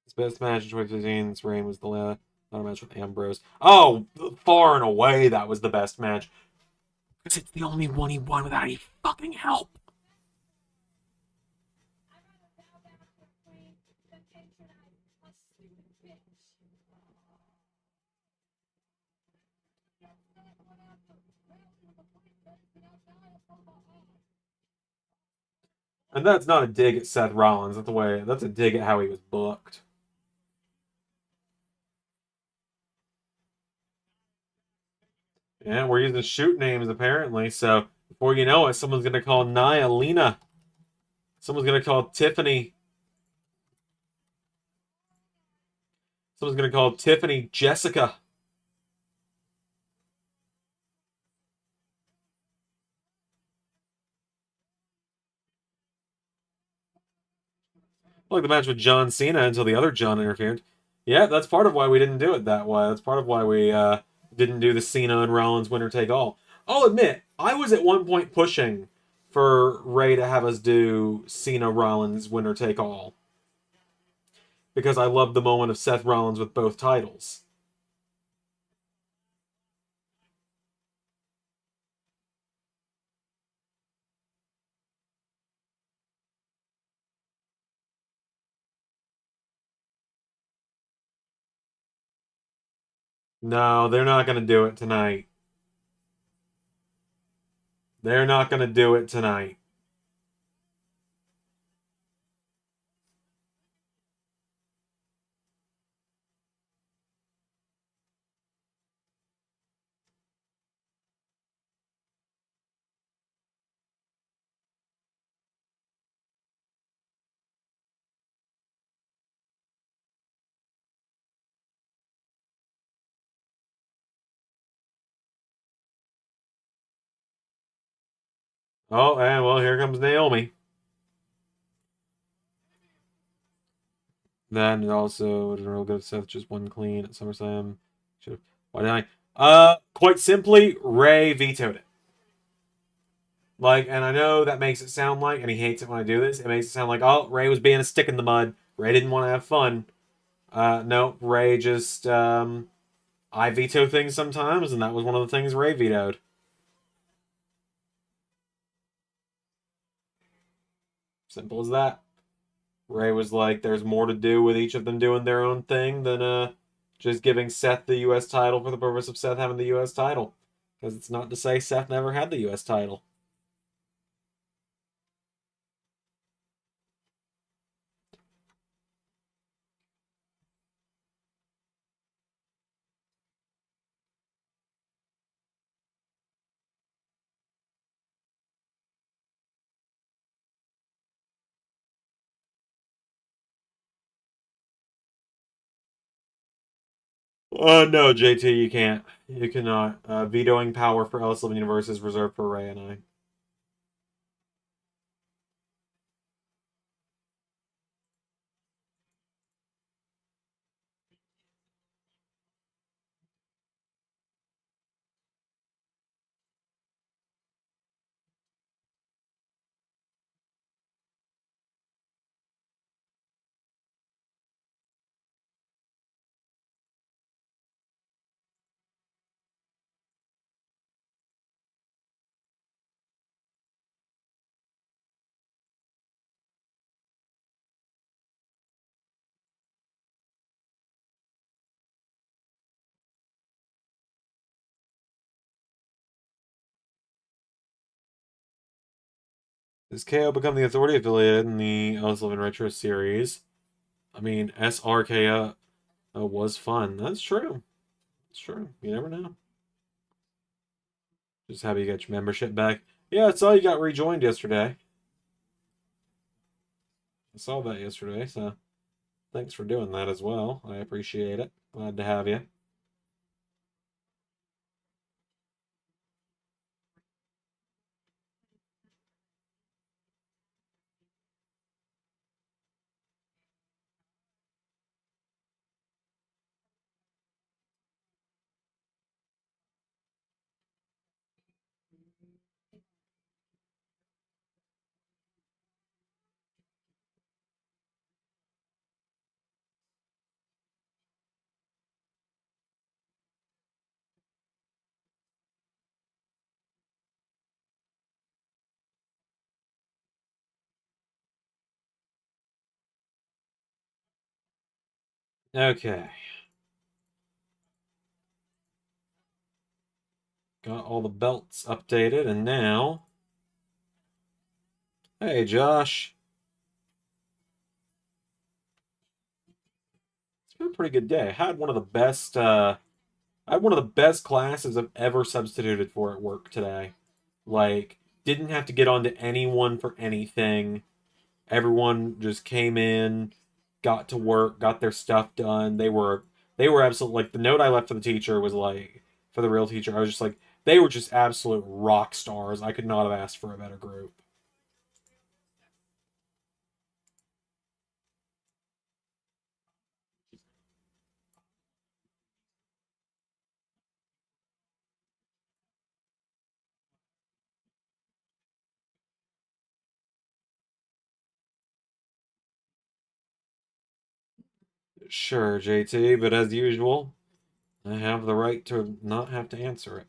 His best match in 2015's reign was the last match with Ambrose. Oh, far and away that was the best match. Because it's the only one he won without any fucking help. And that's not a dig at Seth Rollins. That's a dig at how he was booked. Yeah, we're using shoot names apparently. So before you know it, someone's gonna call Nia Lena. Someone's gonna call Tiffany. Someone's gonna call Tiffany Jessica. Like the match with John Cena until the other John interfered. Yeah, that's part of why we didn't do it that way. That's part of why we didn't do the Cena and Rollins winner take all. I'll admit, I was at one point pushing for Ray to have us do Cena Rollins winner take all because I loved the moment of Seth Rollins with both titles. No, they're not going to do it tonight. They're not going to do it tonight. Oh, and well, here comes Naomi. Then also, it was real good. Seth just won clean at SummerSlam. Why did I? Quite simply, Ray vetoed it. Like, and I know that makes it sound like, and he hates it when I do this, it makes it sound like, oh, Ray was being a stick in the mud. Ray didn't want to have fun. No, Ray just, I veto things sometimes, and that was one of the things Ray vetoed. Simple as that. Ray was like, there's more to do with each of them doing their own thing than just giving Seth the U.S. title for the purpose of Seth having the U.S. title. Because it's not to say Seth never had the U.S. title. No, JT, you can't. You cannot. Vetoing power for Ellis Living Universe is reserved for Ray and I. Does KO become the authority affiliated in the Ellis Living Retro series? I mean, SRKO was fun. That's true. It's true. You never know. Just happy you got your membership back. Yeah, I saw you got rejoined yesterday. I saw that yesterday, so thanks for doing that as well. I appreciate it. Glad to have you. Okay. Got all the belts updated, and now. Hey, Josh. It's been a pretty good day. I had one of the best. I had one of the best classes I've ever substituted for at work today. Like, didn't have to get on to anyone for anything. Everyone just came in, got to work, got their stuff done. They were absolute like the note I left for the teacher was like for the real teacher. I was just like they were just absolute rock stars. I could not have asked for a better group. Sure, JT, but as usual, I have the right to not have to answer it.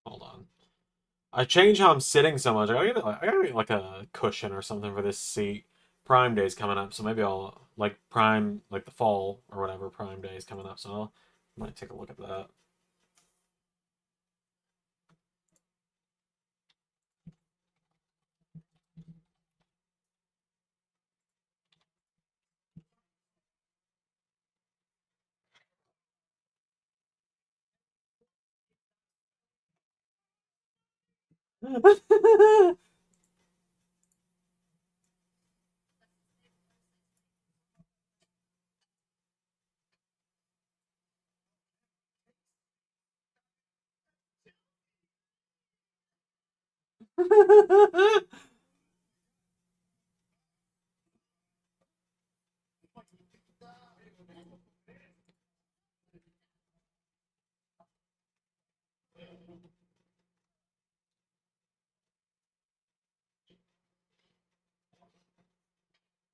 Hold on. I changed how I'm sitting so much. I gotta get like a cushion or something for this seat. Prime Day's coming up, so maybe I'll like Prime like the fall or whatever. Prime Day is coming up, so I might take a look at that.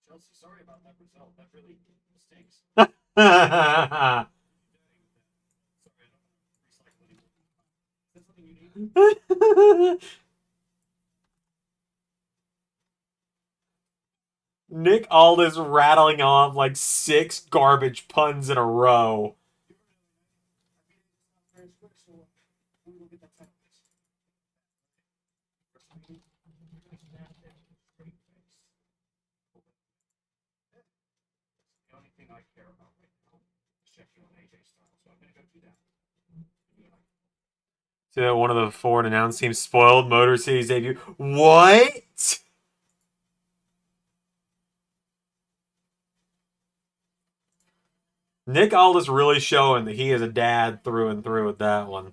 Chelsea, sorry about that result. That really stinks. Nick Aldis rattling off like 6 garbage puns in a row. The only thing I care about right now is checking on AJ Styles, so I'm gonna go do that. See that one of the foreign announced teams spoiled Motor City's debut. What? Nick Aldis really showing that he is a dad through and through with that one.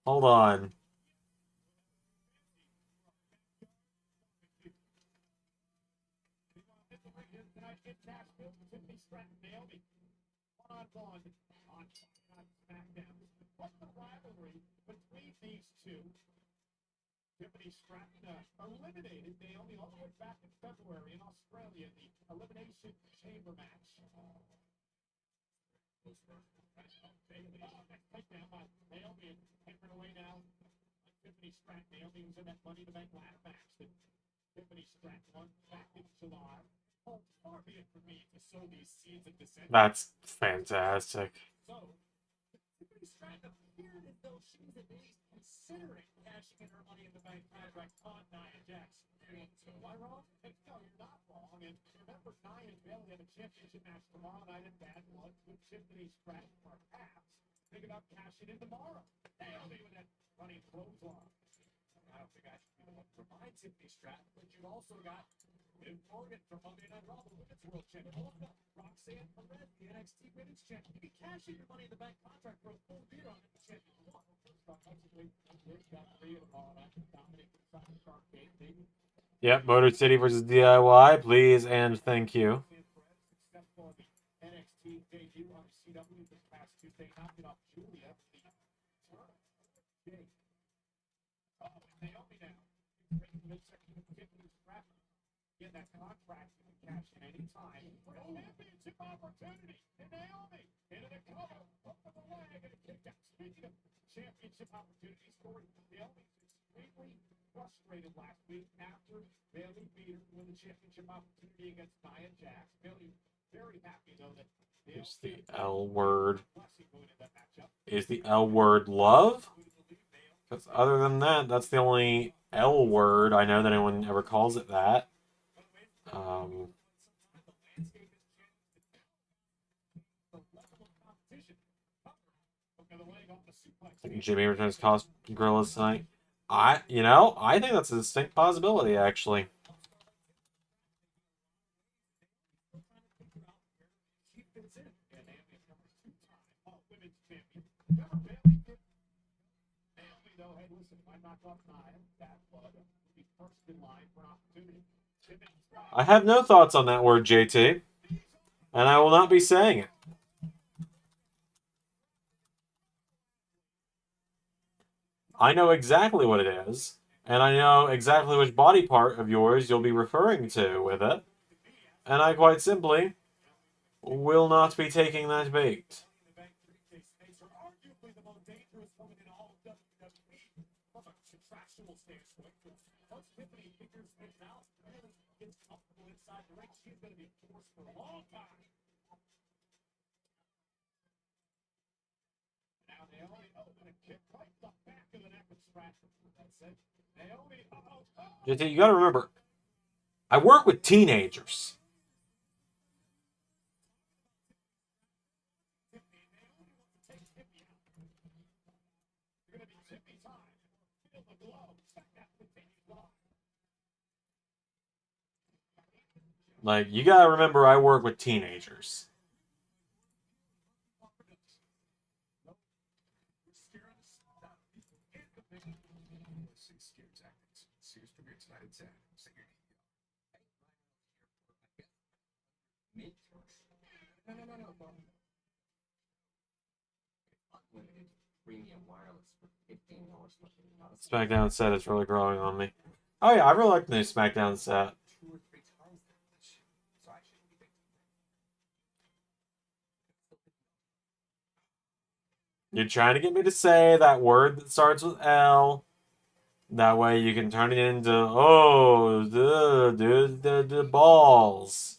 Hold on. On SmackDown. What's the rivalry between these two? Tiffany Stratton eliminated Naomi all the way back in February in Australia in the Elimination Chamber match. Takedown by Naomi and taken away now. Tiffany Stratton. Naomi was in that Money in the Bank ladder match that Tiffany Stratton won back in July. Oh, far be it for me to sow these seeds of dissent. That's fantastic. So, Tiffany Stratton appeared as though she was at least considering cashing in her Money in the Bank contract on Nia Jax. So, am I wrong? No, you're not wrong. And remember, Nia and Bayley have a championship match tomorrow night at Bad Blood with Tiffany Stratton, perhaps. Think about cashing in tomorrow. Naomi with that running clothesline. I don't think I should be the one to remind Tiffany Stratton, but you've also got Liv Morgan from Monday Night Raw, the Women's World Champion. Also got Roxanne Perez, the NXT Women's Champion. You can cash in your Money in the Bank contract for a full year on the champion you want. Yep, Motor City versus DIY. Please and thank you. NXT debut on CW this past Tuesday, knocking off Julia. Naomi now. Get that contract you can cash in any time for a championship opportunity. And Naomi into the cover, up with the leg, and a kick out. Speaking of championship opportunities, Corey, Naomi was extremely frustrated last week after Bayley beat her with a championship opportunity against Nia Jax. Bayley very happy though that Here's the L word. that matchup. Is the L word love? Because other than that, that's the only L word I know that anyone ever calls it that. Jimmy returns cost gorillas tonight. I think that's a distinct possibility actually. I have no thoughts on that word, JT, and I will not be saying it. I know exactly what it is, and I know exactly which body part of yours you'll be referring to with it, and I quite simply will not be taking that bait. JT, you gotta remember, I work with teenagers. Like, you gotta remember I work with teenagers. No, Bob. Unlimited premium wireless for $15 plus. SmackDown set is really growing on me. Oh yeah, I really like the new SmackDown set. 2 or 3 times that much. So I shouldn't be big. You're trying to get me to say that word that starts with L. That way you can turn it into, oh, the balls.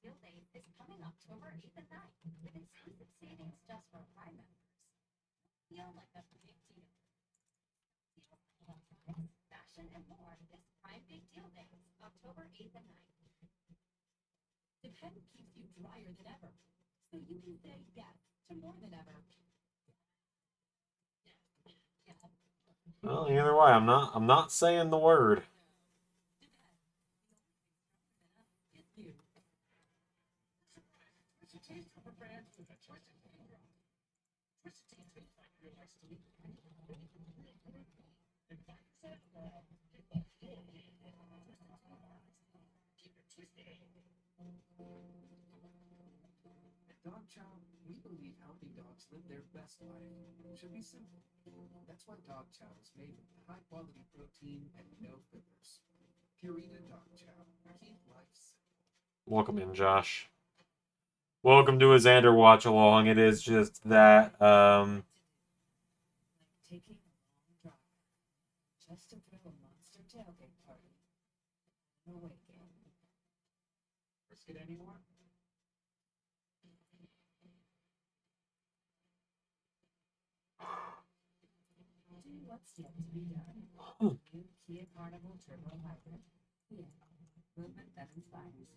Deal Days is coming October 8th and 9th with exclusive savings just for Prime members. Feel like a big deal. Deals on electronics, fashion, and more this Prime Big Deal Days, October 8th and 9th. Depend keeps you drier than ever, so you can say yes to more than ever. Well, either way, I'm not saying the word. At Dog Chow, we believe healthy dogs live their best life. It should be simple. That's why Dog Chow is made with high quality protein and no fillers. Purina Dog Chow. Keep life simple. Welcome in, Josh. Welcome to a Xander watch along. It is just that, Taking a long drive just to throw a monster tailgate party. No way, game. Risk it anymore? Do what's yet to be done. New Kia Carnival Turbo Hybrid. Kia. Movement that inspires.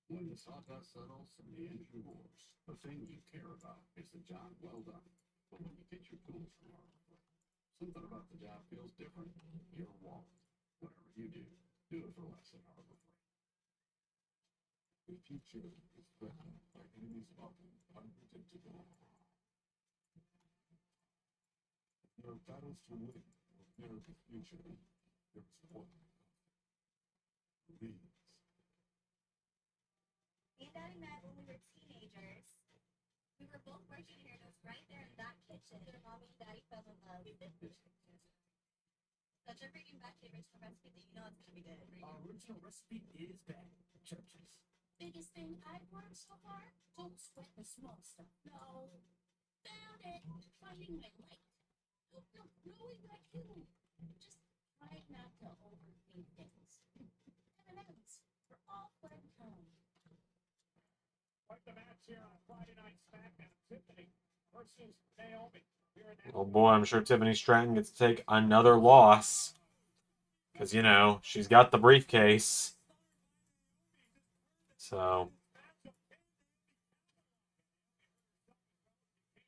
When the sawdust settles and the engine roars, the thing you care about is the job well done. But when you get your tools from Harbor, something about the job feels different. Your wallet. Whatever you do it for less than Harbor Freight. The future is threatened by enemies often unpredictable. There are battles to win. There is the future. There's one. Leads. Me and Daddy met when we were teenagers. We were both working here, and it was right there in that kitchen where Mommy and Daddy fell in love. Such a bringing back the original recipe that you know it's gonna be good. Our original recipe is back. Churches. Biggest thing I've learned so far? Don't sweat the small stuff. No. Found it. Finding my light. No, knowing that you. Just try not to overthink things. M&M's for all fun time. Quite the match here on Friday Night SmackDown. Tiffany versus Naomi. oh boy, I'm sure Tiffany Stratton gets to take another loss. Because, you know, she's got the briefcase. So,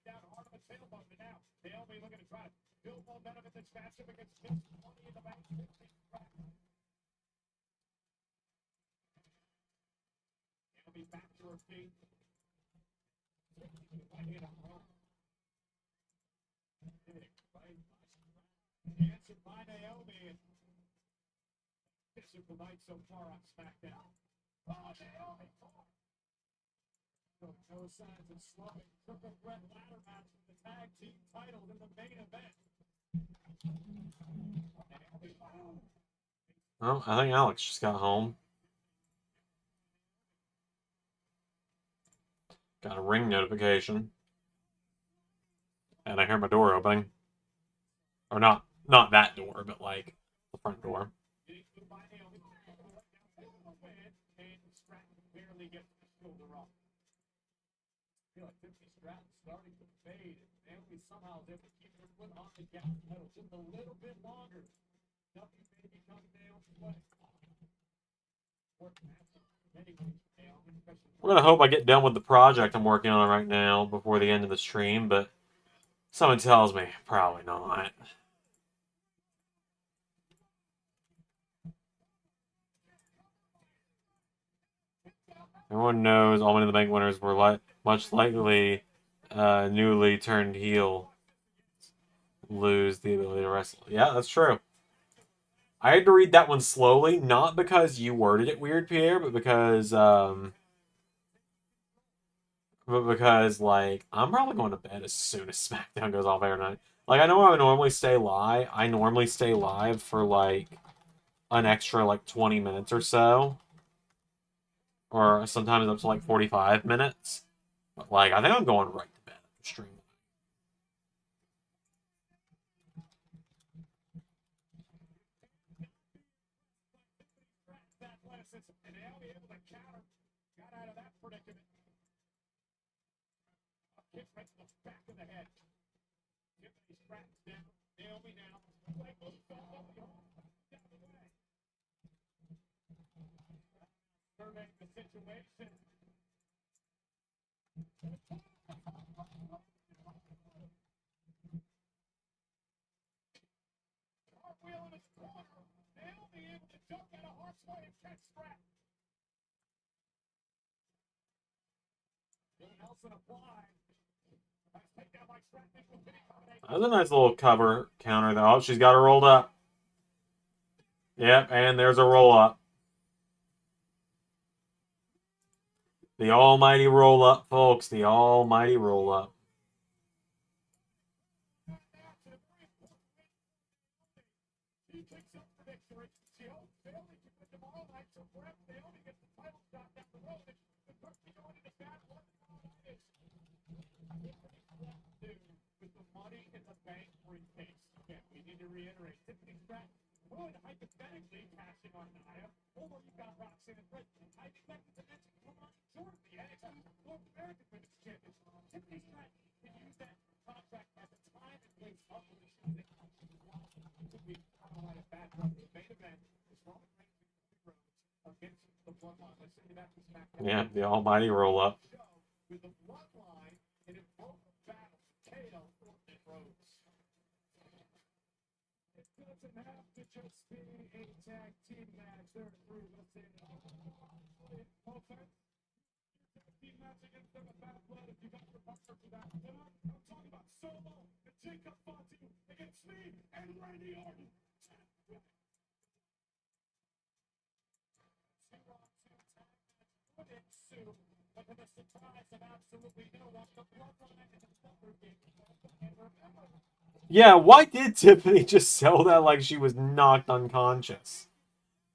Down hard on the tailbone, but now Naomi looking to try to build momentum in this matchup against Miss Money in the Bank. Naomi back to her feet. Answered by Naomi. Physical night so far on SmackDown. Oh, Naomi! No signs of slowing. Triple threat ladder match for the tag team titles in the main event. well, I think Alex just got home. Got a ring notification. And I hear my door opening. Or not that door, but like the front door. Feel like Tiffany Stratton's starting to fade, and Naomi somehow is able to keep her foot on the gas pedal just a little bit longer. Nothing may be coming Naomi's way. We're gonna hope I get done with the project I'm working on right now before the end of the stream, but someone tells me probably not. Everyone knows all Money in the Bank winners were much likely newly turned heel lose the ability to wrestle. Yeah, that's true. I had to read that one slowly, not because you worded it weird, Pierre, but because like I'm probably going to bed as soon as SmackDown goes off air tonight. Like I know I normally stay live. I normally stay live for like an extra like 20 minutes or so, or sometimes up to like 45 minutes. But like I think I'm going right to bed after stream. Athleticism, and Naomi able to counter. Got out of that predicament. A kick right to the back of the head. Tiffany straps down. Naomi now. Leg moves off of the arm. Down the way. Surveying the situation. Cartwheel in his corner. Naomi able to jump out of harm's way and catch strap. Nelson applied. That's a nice little cover counter though. Oh, she's got her rolled up. Yep, and there's a roll up. The almighty roll up, folks. The almighty roll up. He picks up the victory. She holds Bailey to win tomorrow night. So perhaps Naomi gets the title shot down the road. The Turkey going into battle. With the money in the bank briefcase. Again, we need to reiterate. Tiffany Stratton would hypothetically cashing on Nia, or you got Roxanne and Britt. I think that's the next Lamont Jordan, the NXT North American Women's Champion. Tiffany Stratton can use that contract at the time and place up with the show. Could be a bad run for the main event. It's Roman Reigns against the Bloodline. Let's see that to SmackDown. Yeah, the almighty roll up. With the Bloodline and in both battles, KO Orton Rhodes. It doesn't have to just be a tag team match. They're through. Let's say both sides. Tag team match against them with bad blood. If you got your partner for that, then I'm talking about Solo and Jacob Fatu against me and Randy Orton. But to the surprise of absolutely no one, the Bloodline and the Thunder King. And remember, Yeah, why did Tiffany just sell that like she was knocked unconscious?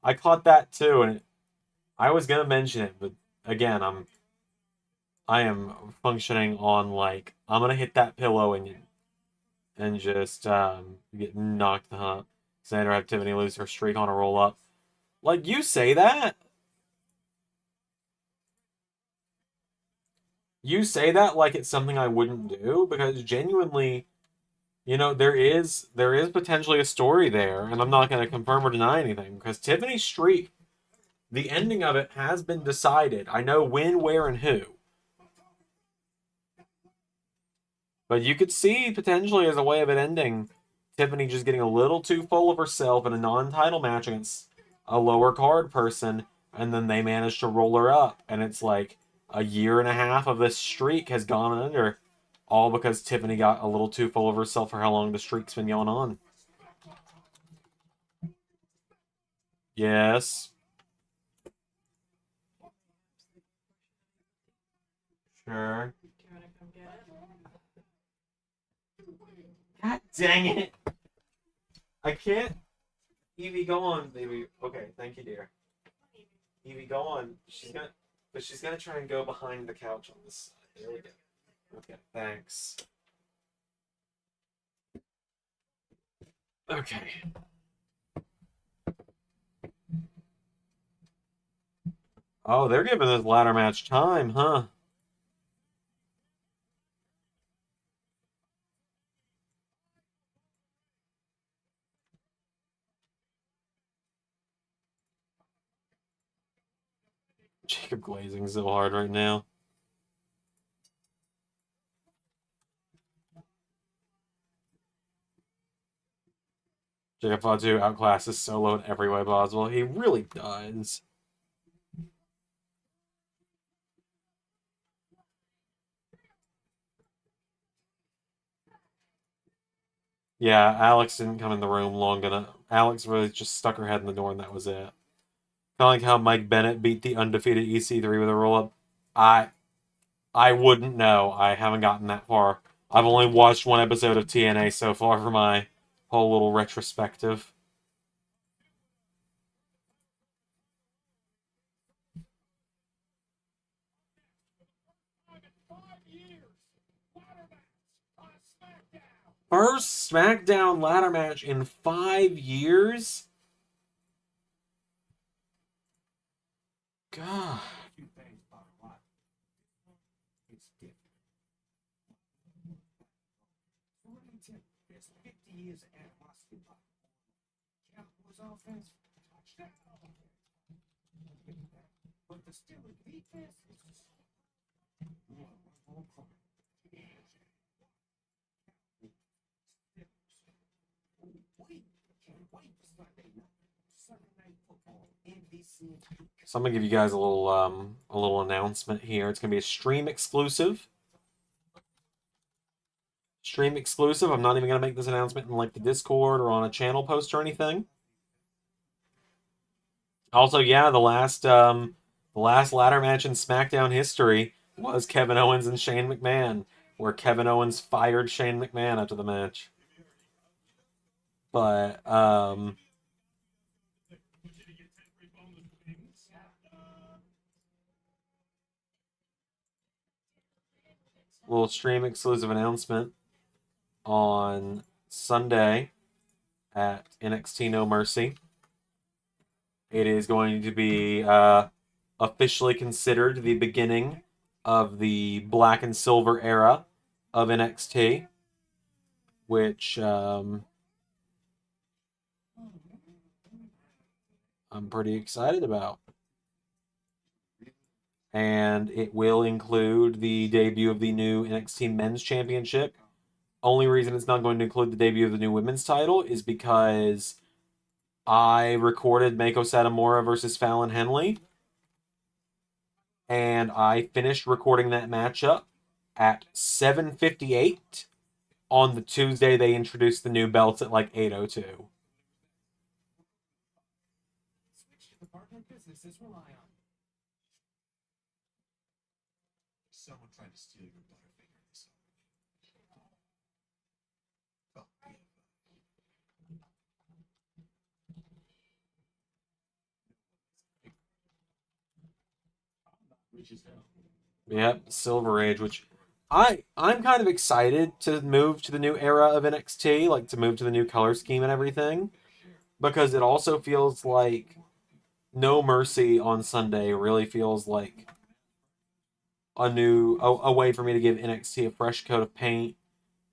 I caught that too, and I was gonna mention it, but again, I am functioning on like I'm gonna hit that pillow and just get knocked the hump. Xander have Tiffany lose her streak on a roll up. Like you say that? You say that like it's something I wouldn't do because genuinely, you know, there is potentially a story there, and I'm not going to confirm or deny anything because Tiffany's streak, the ending of it has been decided. I know when, where, and who. But you could see potentially as a way of it ending, Tiffany just getting a little too full of herself in a non-title match against a lower card person, and then they managed to roll her up, and it's like a year and a half of this streak has gone under, all because Tiffany got a little too full of herself for how long the streak's been going on. Yes. Sure. God dang it. I can't. Evie, go on, baby. Okay, thank you, dear. Evie, go on. She's gonna try and go behind the couch on this side. There we go. Okay, thanks. Okay. Oh, they're giving this ladder match time, huh? Jacob glazing so hard right now. Jacob Fatu outclasses Solo in every way possible. He really does. Yeah, Alex didn't come in the room long enough. Alex really just stuck her head in the door and that was it. Kind of like how Mike Bennett beat the undefeated EC3 with a roll-up. I wouldn't know. I haven't gotten that far. I've only watched one episode of TNA so far for my whole little retrospective. First SmackDown ladder match in 5 years? God. Few things about a lot. It's different. Remington, there's 50 years of animosity about Cowboys offense, touchdown. But the Steelers defense is just one more point. Can't wait for Sunday night. Sunday night football, NBC. So I'm gonna give you guys a little announcement here. It's gonna be a stream exclusive. Stream exclusive. I'm not even gonna make this announcement in like the Discord or on a channel post or anything. Also, yeah, the last ladder match in SmackDown history was Kevin Owens and Shane McMahon, where Kevin Owens fired Shane McMahon after the match. But little stream exclusive announcement on Sunday at NXT No Mercy. It is going to be officially considered the beginning of the black and silver era of NXT, which I'm pretty excited about. And it will include the debut of the new NXT Men's Championship. Only reason it's not going to include the debut of the new women's title is because I recorded Mako Satomura versus Fallon Henley, and I finished recording that matchup at 7:58 on the Tuesday they introduced the new belts at like 8:02. Switch to the partner businesses rely on. Someone tried to steal your Butterfinger this summer. Oh, yeah. Which is hell. Yep, Silver Age, which I'm kind of excited to move to the new era of NXT, like to move to the new color scheme and everything, because it also feels like No Mercy on Sunday really feels like a way for me to give NXT a fresh coat of paint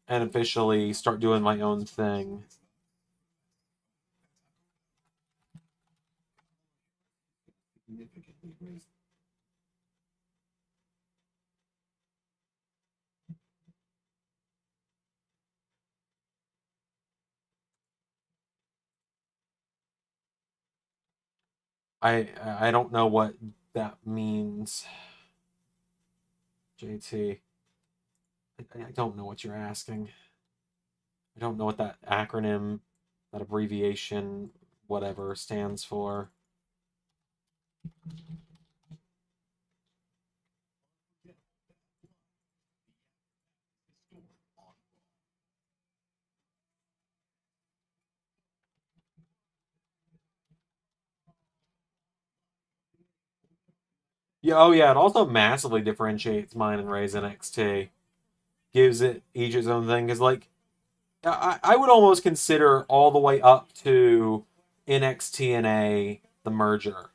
and officially start doing my own thing. Significantly raised. I don't know what that means, JT. I don't know what you're asking. I don't know what that acronym, that abbreviation, whatever stands for. Yeah, oh yeah, it also massively differentiates mine and Ray's NXT. Gives it each its own thing. Because, like, I would almost consider all the way up to NXT the merger.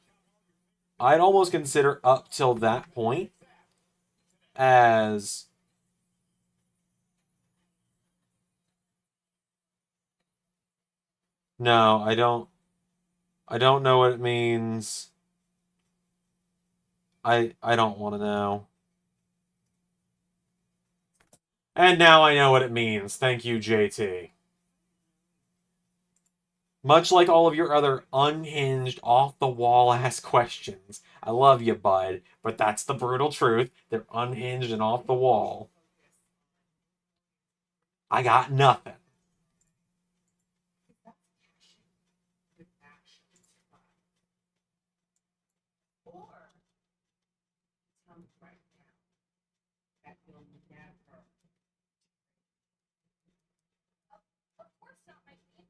I'd almost consider up till that point as no, I don't know what it means. I don't want to know. And now I know what it means. Thank you, JT. Much like all of your other unhinged, off-the-wall ass questions. I love you, bud, but that's the brutal truth. They're unhinged and off the wall. I got nothing. comes right now. That will never. Of course not, my queen.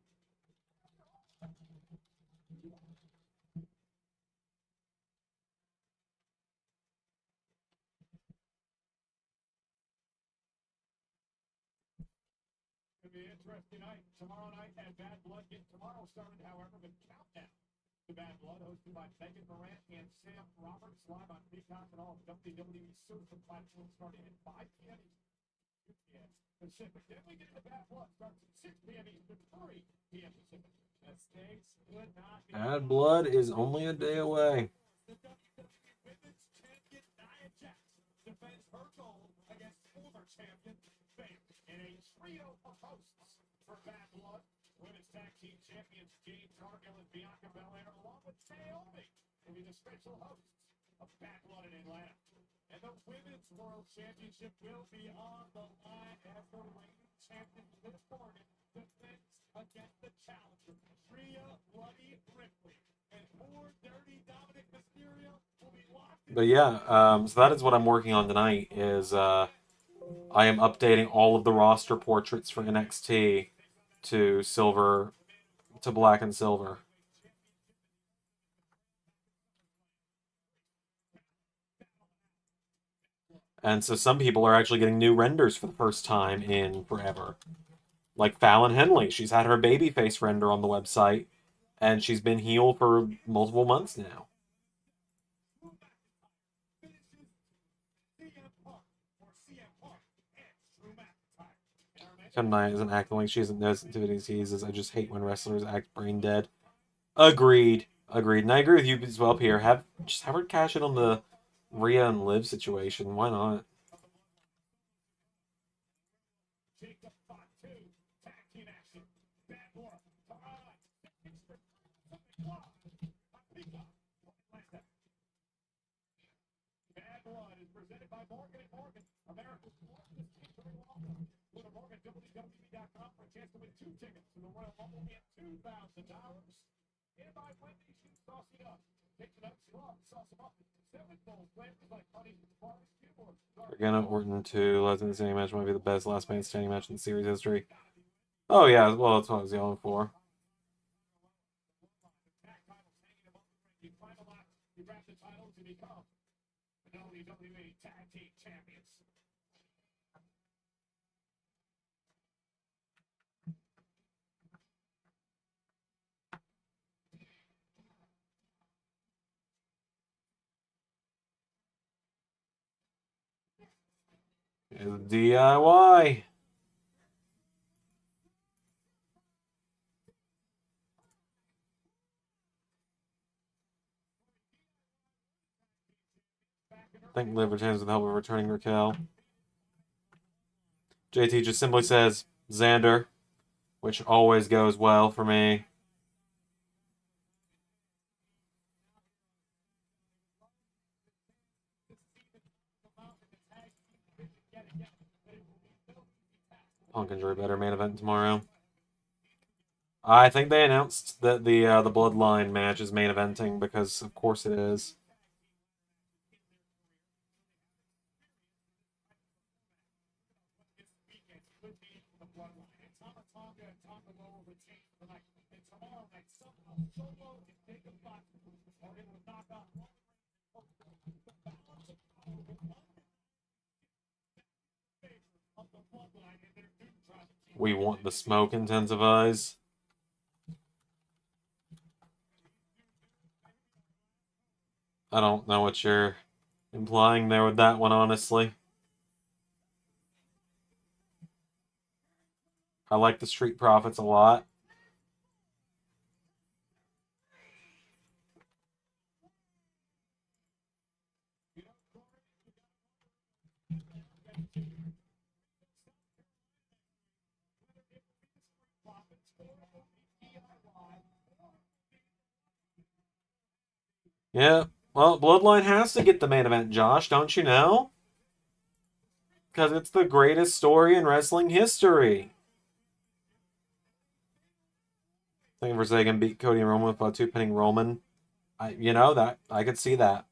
It'll be an interesting night. Tomorrow night at Bad Blood. Tomorrow started, however, with Countdown to Bad Blood, hosted by Megan Morant and Sam Roberts, live on Peacock and all WWE social platforms, starting at 5 p.m. Eastern, 2 p.m. Pacific. Then we get into Bad Blood, starts at 6 p.m. Eastern, 3 p.m. Pacific. The stakes could not be. Bad Blood is only a day away. The WWE Women's Champion Nia Jax defends her gold against former champion Bayley in a trio of hosts for Bad Blood. Women's Tag Team Champions Jade Cargill and Bianca Belair, along with Naomi, will be the special hosts of Bad Blood in Atlanta. And the Women's World Championship will be on the line as the reigning champion Liv Morgan defends against the challenger Rhea Bloody Ripley. And poor dirty Dominic Mysterio will be locked in. But yeah, so that is what I'm working on tonight. Is I am updating all of the roster portraits for NXT to silver, to black and silver. And so some people are actually getting new renders for the first time in forever. Like Fallon Henley, she's had her babyface render on the website, and she's been heel for multiple months now. Nia isn't acting like she isn't noticing diseases. I just hate when wrestlers act brain dead. Agreed. Agreed. And I agree with you as well, Pierre. Just have her cash in on the Rhea and Liv situation. Why not? Bad Blood is presented by Morgan & Morgan, America's largest catering law firm. Go to MorganWWE.com for a chance to win 2 tickets to the Royal Rumble and $2,000. And by Wendy's, you sauce it up. Take the nuts, sauce them up. 7 bowls, flavors like honey, barbecue, or Again, Orton to Last Man Standing match might be the best Last Man Standing match in the series history. Oh yeah, well that's what I was yelling for. You grab the titles and become the WWE Tag Team Champions. It's DIY. I think Liv retains with the help of returning Raquel. JT just simply says Xander, which always goes well for me. Punk and Drew better main event tomorrow. I think they announced that the Bloodline match is main eventing because of course it is. We want the smoke intensifies. I don't know what you're implying there with that one, honestly. I like the Street Profits a lot. Yeah, well, Bloodline has to get the main event, Josh, don't you know? Because it's the greatest story in wrestling history. Thinking for Sagan beat Cody and Roman with 2 pinning Roman. I could see that.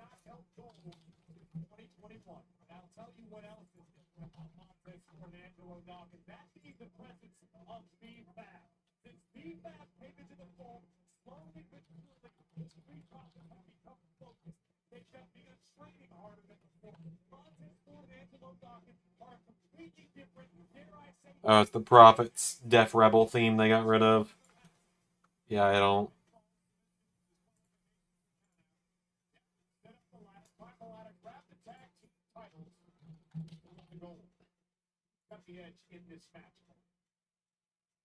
not held gold in 2021. But I'll tell you what else is different about Montez Ford and Angelo Dawkins. That being the presence of B-Fab. Since B-Fab came into the fold, slowly but surely, the Street Profits have become focused. They have begun training harder than before. Montez Ford and Angelo Dawkins are completely different, dare I say. Oh, it's the Prophet's Def Rebel theme they got rid of. Yeah, I don't. Set up the ladder, climb the ladder, grab the tag team titles. The goal. Got the edge in this match.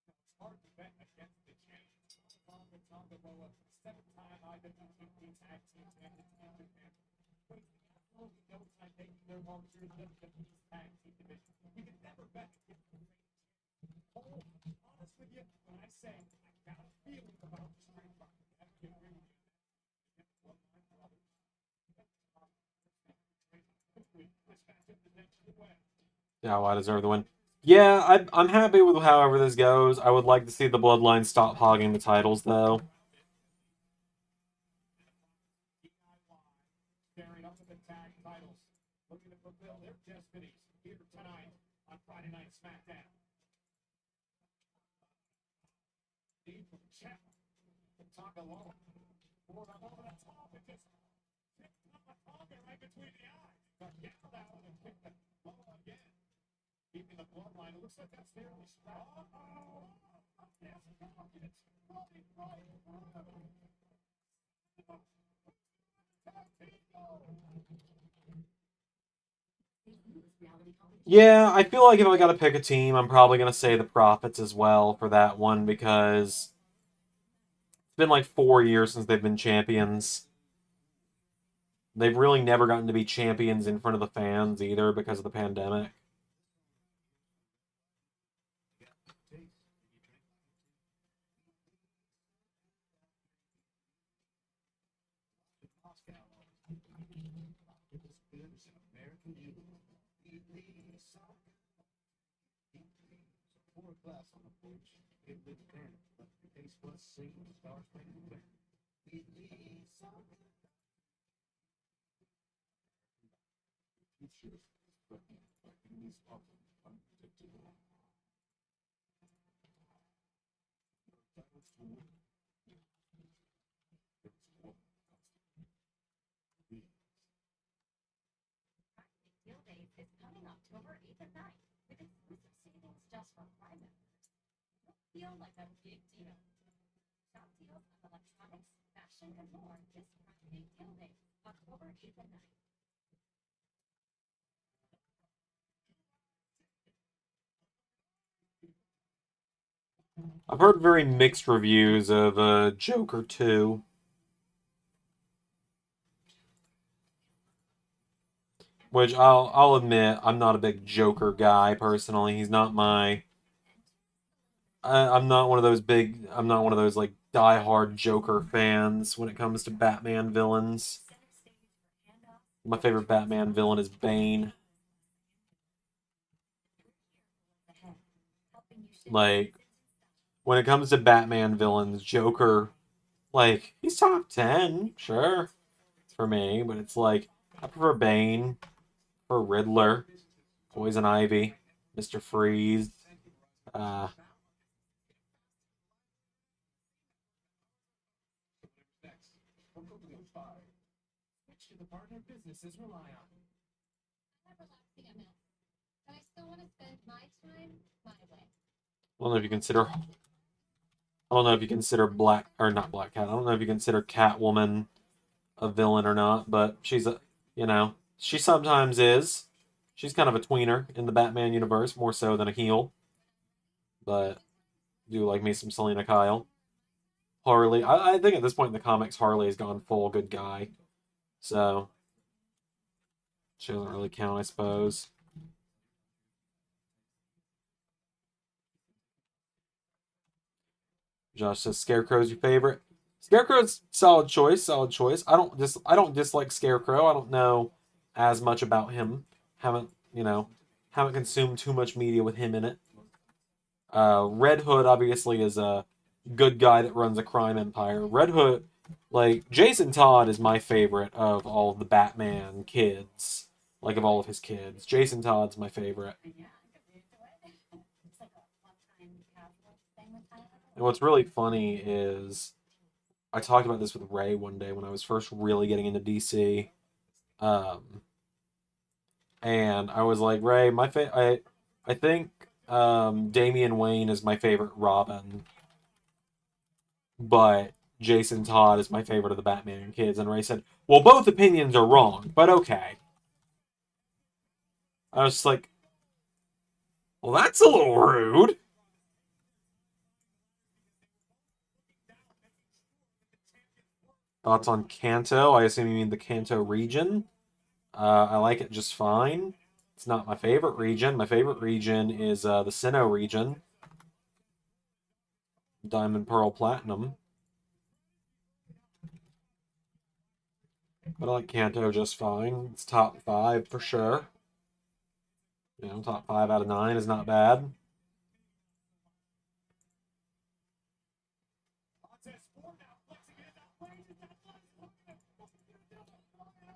It's hard to bet against the champions. Tonga Tonga 7-time IWGP Tag Team Champions in Japan. Wasting absolutely no time making their mark through the WWE's Tag Team division. You can never bet against the reigning champion. Oh, honest with you, when I say I got a feeling about the Street Profits, I have to agree with you. Yeah, well, I deserve the win. Yeah, I'm happy with however this goes. I would like to see the Bloodline stop hogging the titles, though. Staring up at the tag titles, looking to fulfill their destinies here tonight on Friday Night SmackDown. Deep from Chapman, from Tagalong, for the moment at top, it just tipped Tonga right between the eyes. Got down that one and kicked the ball again. Keeping the bloodline, it looks like that's fairly strong. Yes, Dawkins, running right through. Yeah, I feel like if I gotta pick a team, I'm probably gonna say the Profits as well for that one, because it's been like 4 years since they've been champions. They've really never gotten to be champions in front of the fans either because of the pandemic. Glass on the porch, it lit the candle, but the case was singing the stars playing the band. Future, but in this often unpredictable. Deal Days is coming October 8th and 9th with exclusive savings just for Prime members. It'll feel like a big deal. Top deals on electronics, fashion, and more this Prime Day Deal Days, October 8th and 9th. I've heard very mixed reviews of Joker 2. Which I'll admit, I'm not a big Joker guy personally. He's not my. I'm not one of those big. I'm not one of those like diehard Joker fans when it comes to Batman villains. My favorite Batman villain is Bane. Like, when it comes to Batman villains, Joker, like, he's top 10, sure, for me, but it's like, I prefer Bane, for Riddler, Poison Ivy, Mr. Freeze, Which do the partner businesses rely on? I'm a relaxing MS, but I still want to spend my time my way. I don't know if you consider, I don't know if you consider Black, or not Black Cat, I don't know if you consider Catwoman a villain or not, but she's a, she sometimes is. She's kind of a tweener in the Batman universe, more so than a heel. But I do like me some Selena Kyle. Harley, I think at this point in the comics, Harley has gone full good guy. So, she doesn't really count, I suppose. Josh says Scarecrow's your favorite. Scarecrow's solid choice, solid choice. I don't dislike Scarecrow. I don't know as much about him. Haven't consumed too much media with him in it. Red Hood obviously is a good guy that runs a crime empire. Red Hood Like, Jason Todd is my favorite of all of the Batman kids. Like, of all of his kids. Jason Todd's my favorite. And what's really funny is I talked about this with Ray one day when I was first really getting into DC. And I was like, Ray, I think Damian Wayne is my favorite Robin, but Jason Todd is my favorite of the Batman kids. And Ray said, well, both opinions are wrong, but okay. I was just like, well, that's a little rude. Thoughts on Kanto? I assume you mean the Kanto region. I like it just fine. It's not my favorite region. My favorite region is the Sinnoh region. Diamond, Pearl, Platinum. But I like Kanto just fine. It's top 5 for sure. You know, top 5 out of 9 is not bad.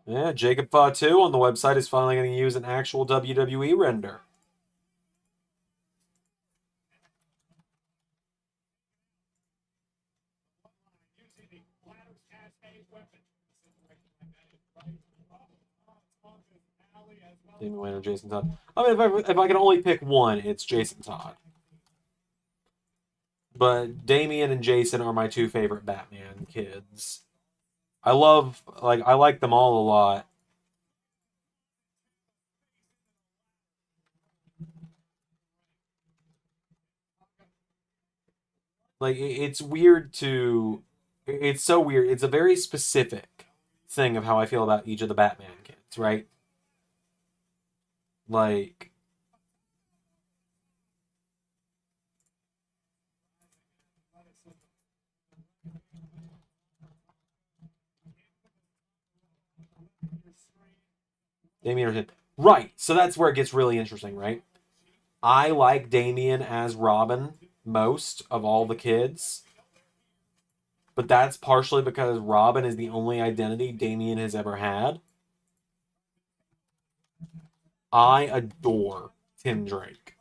Yeah, Jacob Fatu on the website is finally going to use an actual WWE render. Damian Wayne or Jason Todd. I mean, if I can only pick one, it's Jason Todd. But Damian and Jason are my 2 favorite Batman kids. I like them all a lot. Like, it's weird to... It's so weird. It's a very specific thing of how I feel about each of the Batman kids, right? Like... Damian... Right, so that's where it gets really interesting, right? I like Damian as Robin most of all the kids. But that's partially because Robin is the only identity Damian has ever had. I adore Tim Drake.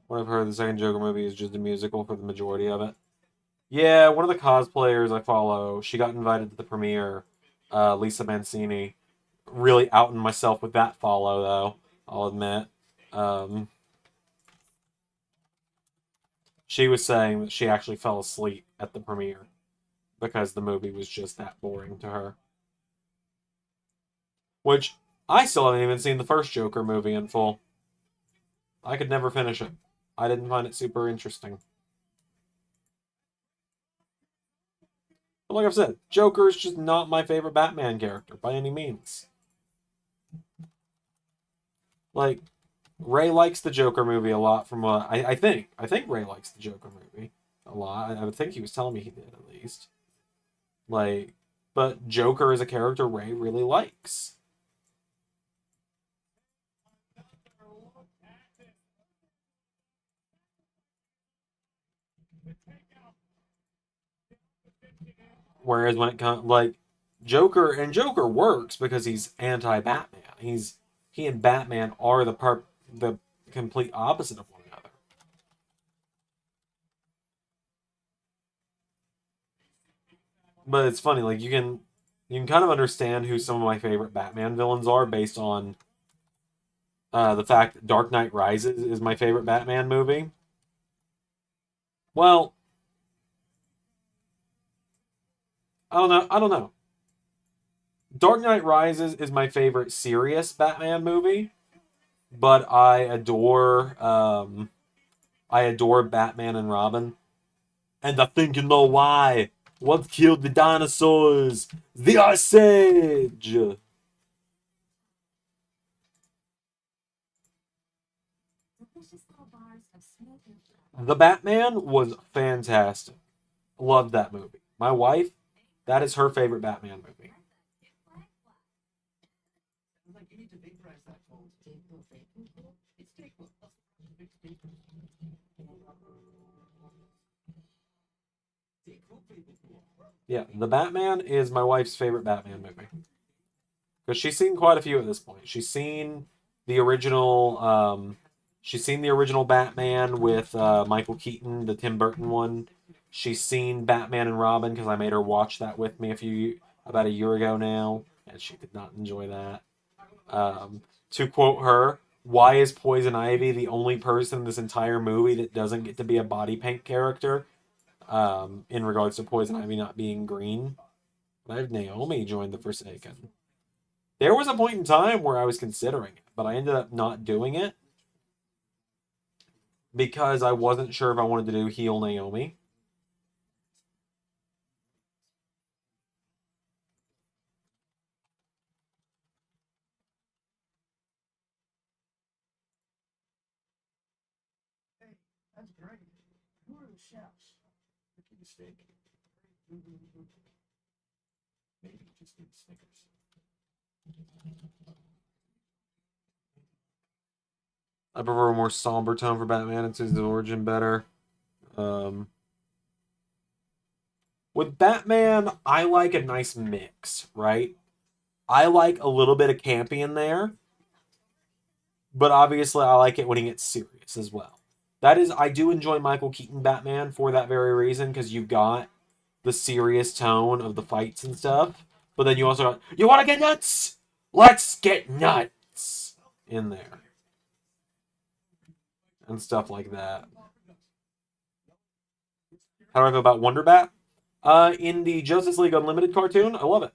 What I've heard, the second Joker movie is just a musical for the majority of it. Yeah, one of the cosplayers I follow, she got invited to the premiere, Lisa Mancini. Really outing myself with that follow, though, I'll admit. She was saying that she actually fell asleep at the premiere because the movie was just that boring to her. Which, I still haven't even seen the first Joker movie in full. I could never finish it. I didn't find it super interesting. But like I've said, Joker is just not my favorite Batman character by any means. Like, Ray likes the Joker movie a lot from what I think. I think Ray likes the Joker movie a lot. I would think he was telling me he did at least. Like, but Joker is a character Ray really likes. Whereas when it comes like Joker works because he's anti-Batman. He and Batman are the complete opposite of one another. But it's funny, like you can kind of understand who some of my favorite Batman villains are based on the fact that Dark Knight Rises is my favorite Batman movie. Well, I don't know. Dark Knight Rises is my favorite serious Batman movie, but I adore Batman and Robin. And I think you know why. What killed the dinosaurs? The Ice Age! The Batman was fantastic. Loved that movie. My wife, that is her favorite Batman movie. Yeah, The Batman is my wife's favorite Batman movie. Because she's seen quite a few at this point. The original, she's seen the original Batman with Michael Keaton, the Tim Burton one. She's seen Batman and Robin because I made her watch that with me about a year ago now, and she did not enjoy that. To quote her, why is Poison Ivy the only person in this entire movie that doesn't get to be a body paint character? In regards to Poison Ivy not being green. But I have Naomi join the Forsaken. There was a point in time where I was considering it, but I ended up not doing it because I wasn't sure if I wanted to do heel Naomi. Hey, that's great. Who are the chefs? Make a mistake. Maybe you just need Snickers. I prefer a more somber tone for Batman. It suits his origin better. With Batman, I like a nice mix, right? I like a little bit of campy in there, but obviously I like it when he gets serious as well. I do enjoy Michael Keaton Batman for that very reason, because you've got the serious tone of the fights and stuff, but then you also got, you want to get nuts? Let's get nuts in there. And stuff like that. How do I feel about Wonder Bat? In the Justice League Unlimited cartoon, I love it.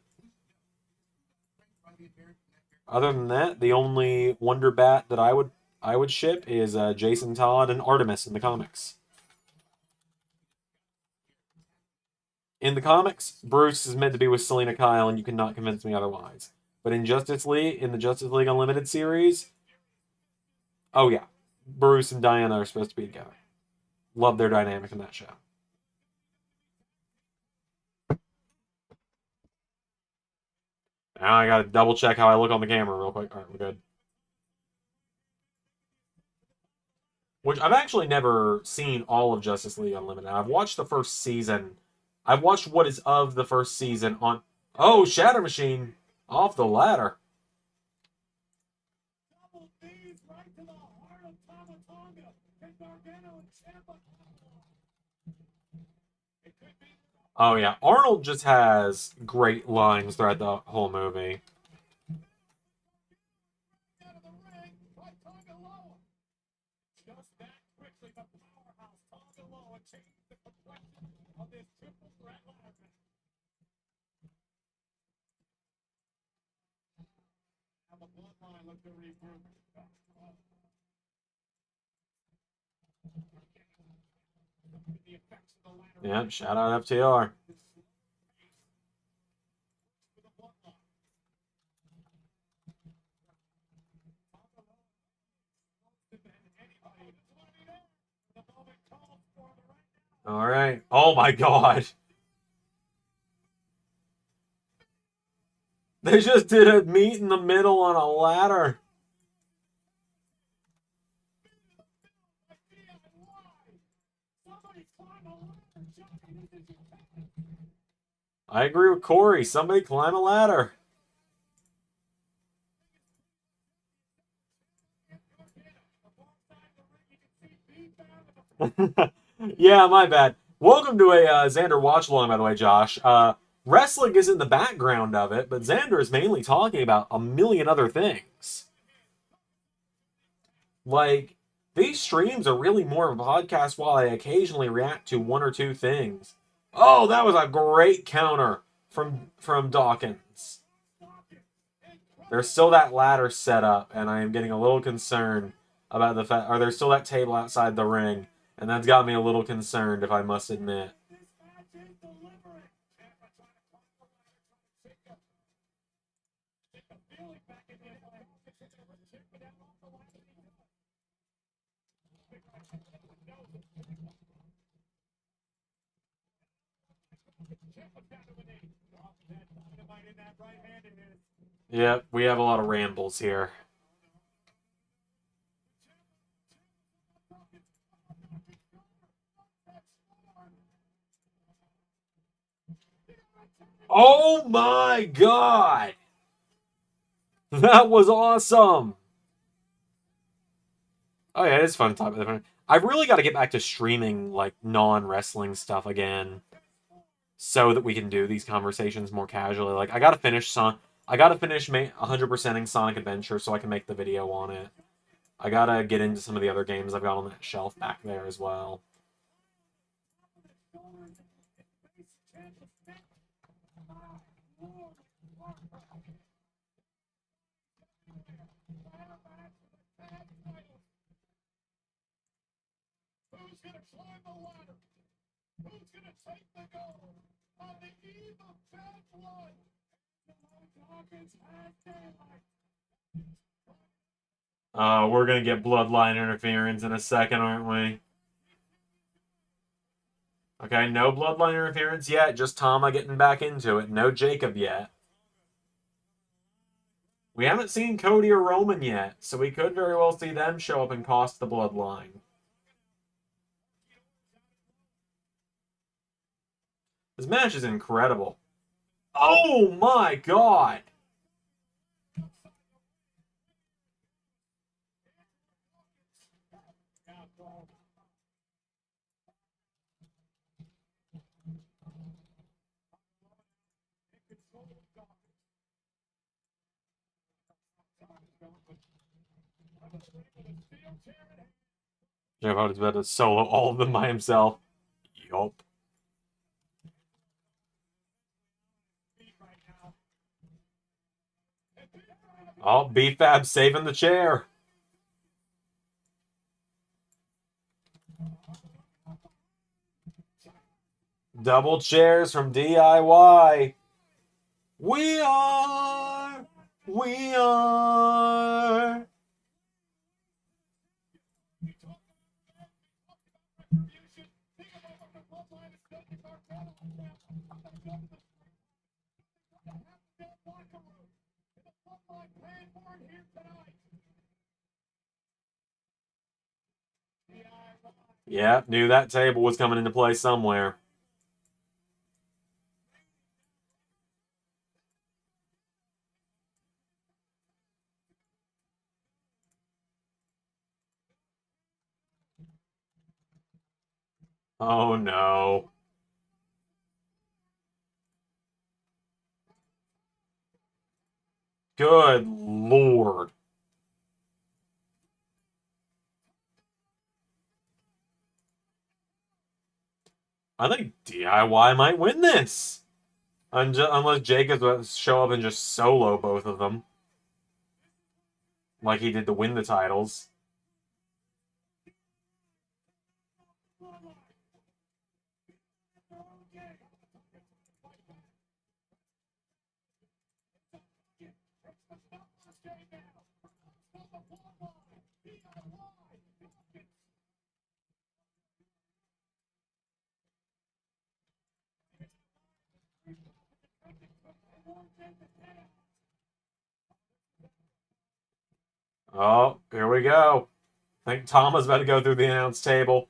Other than that, the only Wonder Bat that I would ship is Jason Todd and Artemis in the comics. In the comics, Bruce is meant to be with Selena Kyle, and you cannot convince me otherwise. But in the Justice League Unlimited series, oh yeah, Bruce and Diana are supposed to be together. Love their dynamic in that show. Now I gotta double check how I look on the camera real quick. Alright, we're good. Which I've actually never seen all of Justice League Unlimited. I've watched the first season. I've watched what is of the first season on... Oh, Shatter Machine! Off the ladder. Double D's right to the heart of Tama Tonga. Can Gargano and Ciampa? It could be. Oh yeah, Arnold just has great lines throughout the whole movie. Out of the ring by Tonga Loa. Just that quickly, the powerhouse Tonga Loa changed the complexion of this triple threat ladder match. Now the bloodline looked to regroup. The effects of the ladder. Yep, shout out FTR. All right. Oh my God. They just did a meet in the middle on a ladder. I agree with Corey. Somebody climb a ladder. Yeah, my bad. Welcome to a Xander watch along, by the way, Josh. Wrestling is in the background of it, but Xander is mainly talking about a million other things. Like, these streams are really more of a podcast while I occasionally react to one or two things. Oh, that was a great counter from Dawkins. There's still that ladder set up, and I am getting a little concerned about the fact... Or there's still that table outside the ring, and that's got me a little concerned, if I must admit. Yep, we have a lot of rambles here. Oh my god! That was awesome! Oh yeah, it's fun time. I've really got to get back to streaming like non-wrestling stuff again, so that we can do these conversations more casually. Like I gotta finish 100%ing Sonic Adventure so I can make the video on it. I gotta get into some of the other games I've got on that shelf back there as well. Who's gonna climb the ladder? Who's gonna take the goal? On the eve of Bad Blood, the Hawkins has daylight. We're gonna get bloodline interference in a second, aren't we? Okay, no bloodline interference yet, just Tama getting back into it. No Jacob yet. We haven't seen Cody or Roman yet, so we could very well see them show up and cost the bloodline. This match is incredible. Oh my god! Jeff Hardy's about to solo all of them by himself. Yup. Oh, B-Fab saving the chair. Double chairs from DIY. We are. Yeah, knew that table was coming into play somewhere. Oh no. Good lord. I think DIY might win this. Unless Jacobs will show up and just solo both of them. Like he did to win the titles. Oh, here we go. I think Tama's about to go through the announce table.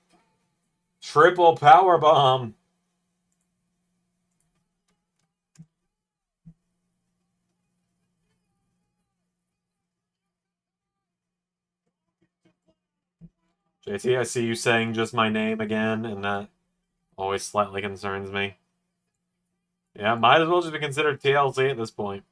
Triple power bomb. JT, I see you saying just my name again, and that always slightly concerns me. Yeah, might as well just be considered TLC at this point.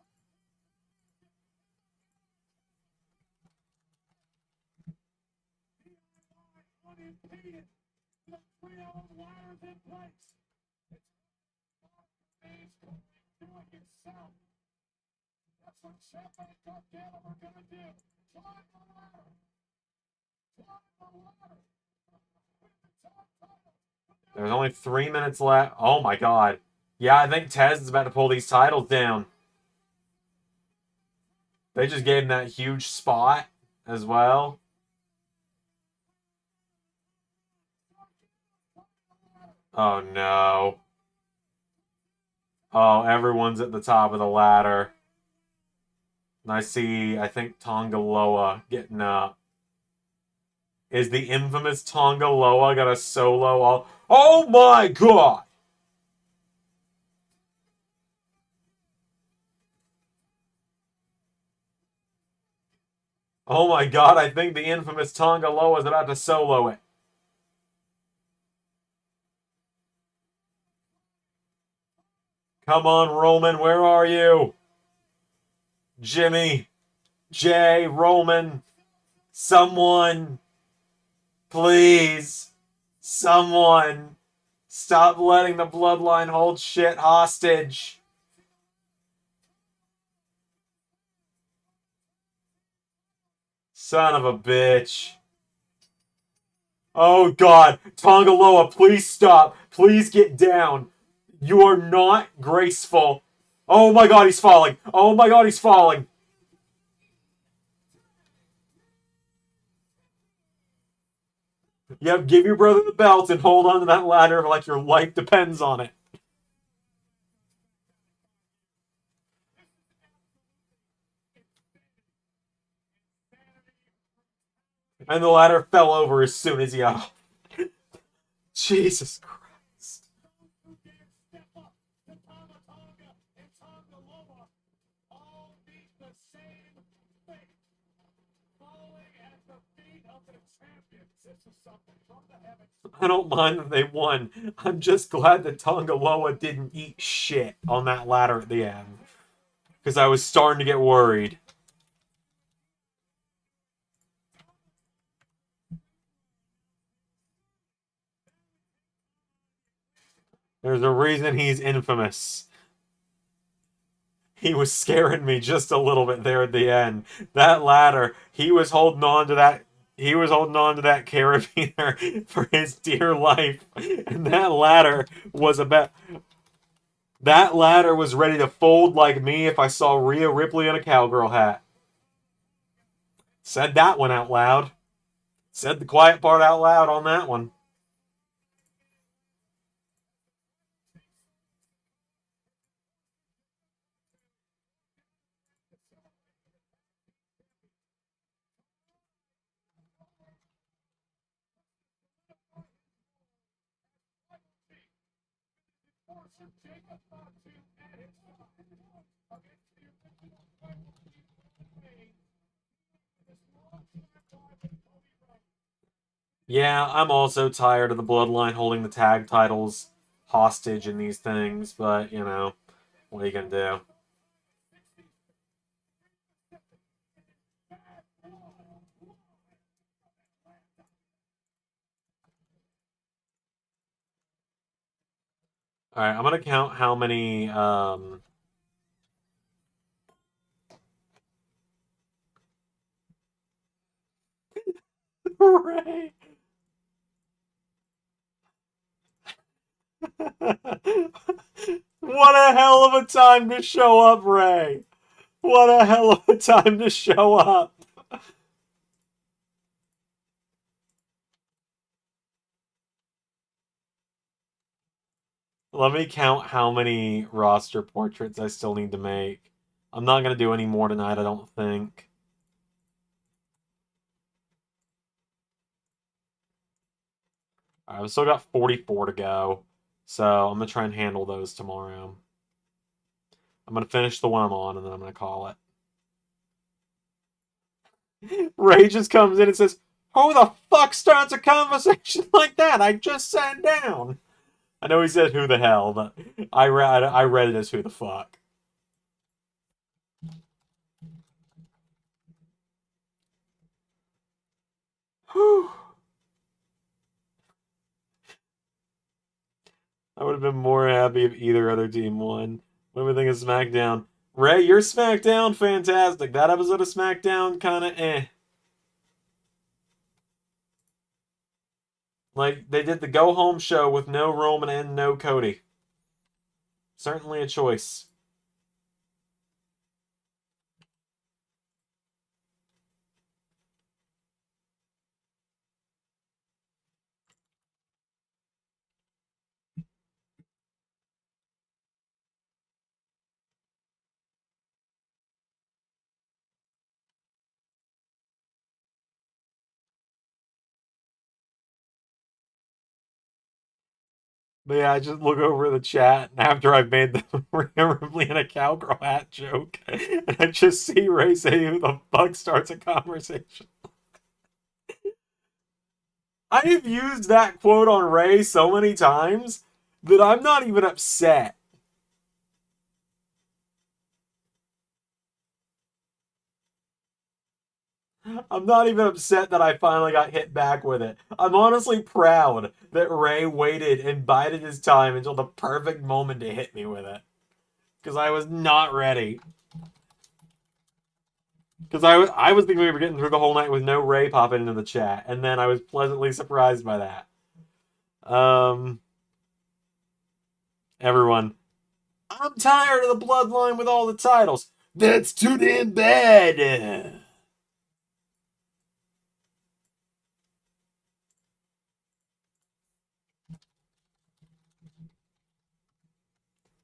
There's only 3 minutes left. Oh my god. Yeah, I think Tez is about to pull these titles down. They just gave him that huge spot as well. Oh no. Oh, everyone's at the top of the ladder. And I think Tonga Loa getting up. Is the infamous Tonga Loa got a solo all? Oh my god! Oh my god, I think the infamous Tonga Loa is about to solo it. Come on, Roman, where are you? Jimmy, Jay, Roman, someone, please, someone, stop letting the bloodline hold shit hostage. Son of a bitch. Oh god, Tonga Loa, please stop. Please get down. You are not graceful. Oh my god, he's falling. Oh my god, he's falling. Yep, give your brother the belt and hold on to that ladder like your life depends on it. And the ladder fell over as soon as he got. Jesus Christ. Who dare step up to Tama Tonga and Tonga Loa all meet the same fate, falling at the feet of the champions. This is something from the heavens. I don't mind that they won. I'm just glad that Tonga Loa didn't eat shit on that ladder at the end. Because I was starting to get worried. There's a reason he's infamous. He was scaring me just a little bit there at the end. That ladder, he was holding on to that. He was holding on to that carabiner for his dear life, and that ladder was about. That ladder was ready to fold like me if I saw Rhea Ripley in a cowgirl hat. Said that one out loud. Said the quiet part out loud on that one. Yeah, I'm also tired of the Bloodline holding the tag titles hostage in these things, but, you know, what are you going to do? Alright, I'm going to count how many, Ray! What a hell of a time to show up, Ray! What a hell of a time to show up! Let me count how many roster portraits I still need to make. I'm not going to do any more tonight, I don't think. I've still got 44 to go, so I'm going to try and handle those tomorrow. I'm going to finish the one I'm on, and then I'm going to call it. Ray just comes in and says, who the fuck starts a conversation like that? I just sat down. I know he said who the hell, but I read it as who the fuck. Whew. I would have been more happy if either other team won. What do we think of SmackDown? Ray, your SmackDown, fantastic. That episode of SmackDown, kind of eh. Like, they did the go home show with no Roman and no Cody. Certainly a choice. But yeah, I just look over the chat and after I've made the Rhea Ripley in a cowgirl hat joke, and I just see Ray say, "Who the fuck starts a conversation?" I have used that quote on Ray so many times that I'm not even upset. I'm not even upset that I finally got hit back with it. I'm honestly proud that Ray waited and bided his time until the perfect moment to hit me with it. Because I was not ready. Because I was thinking we were getting through the whole night with no Ray popping into the chat, and then I was pleasantly surprised by that. Everyone, I'm tired of the bloodline with all the titles. That's too damn bad.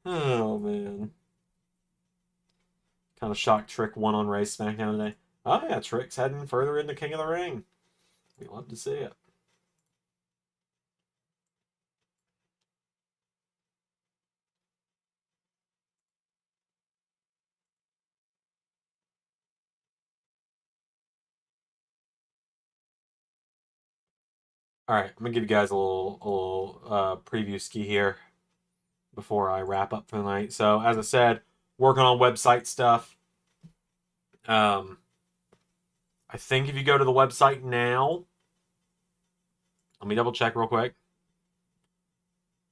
Oh man. Kind of shocked Trick won on Ray's SmackDown today. Oh yeah, Trick's heading further into King of the Ring. We love to see it. All right, I'm gonna give you guys a little preview ski here before I wrap up for the night. So as I said, working on website stuff. I think if you go to the website now, let me double check real quick.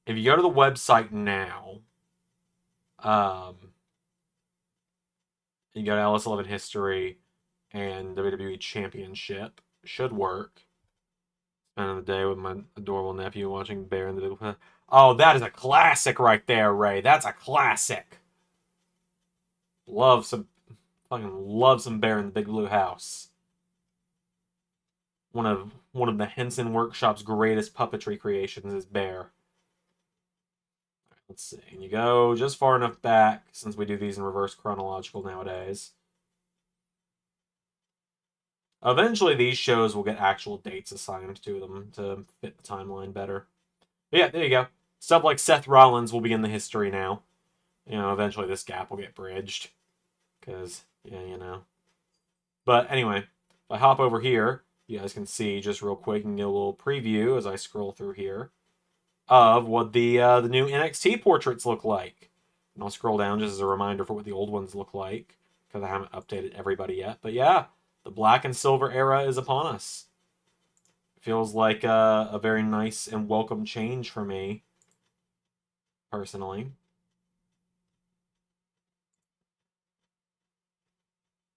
If you go to the website now, you go to LS11 History and WWE Championship, should work. Spending the day with my adorable nephew watching Bear in the Big. Oh, that is a classic right there, Ray. That's a classic. Fucking love some Bear in the Big Blue House. One of the Henson Workshop's greatest puppetry creations is Bear. Let's see. And you go just far enough back, since we do these in reverse chronological nowadays. Eventually, these shows will get actual dates assigned to them to fit the timeline better. But yeah, there you go. Stuff like Seth Rollins will be in the history now. Eventually this gap will get bridged. Because, yeah. But anyway, if I hop over here, you guys can see just real quick and get a little preview as I scroll through here of what the new NXT portraits look like. And I'll scroll down just as a reminder for what the old ones look like, because I haven't updated everybody yet. But yeah, the black and silver era is upon us. Feels like a very nice and welcome change for me, personally.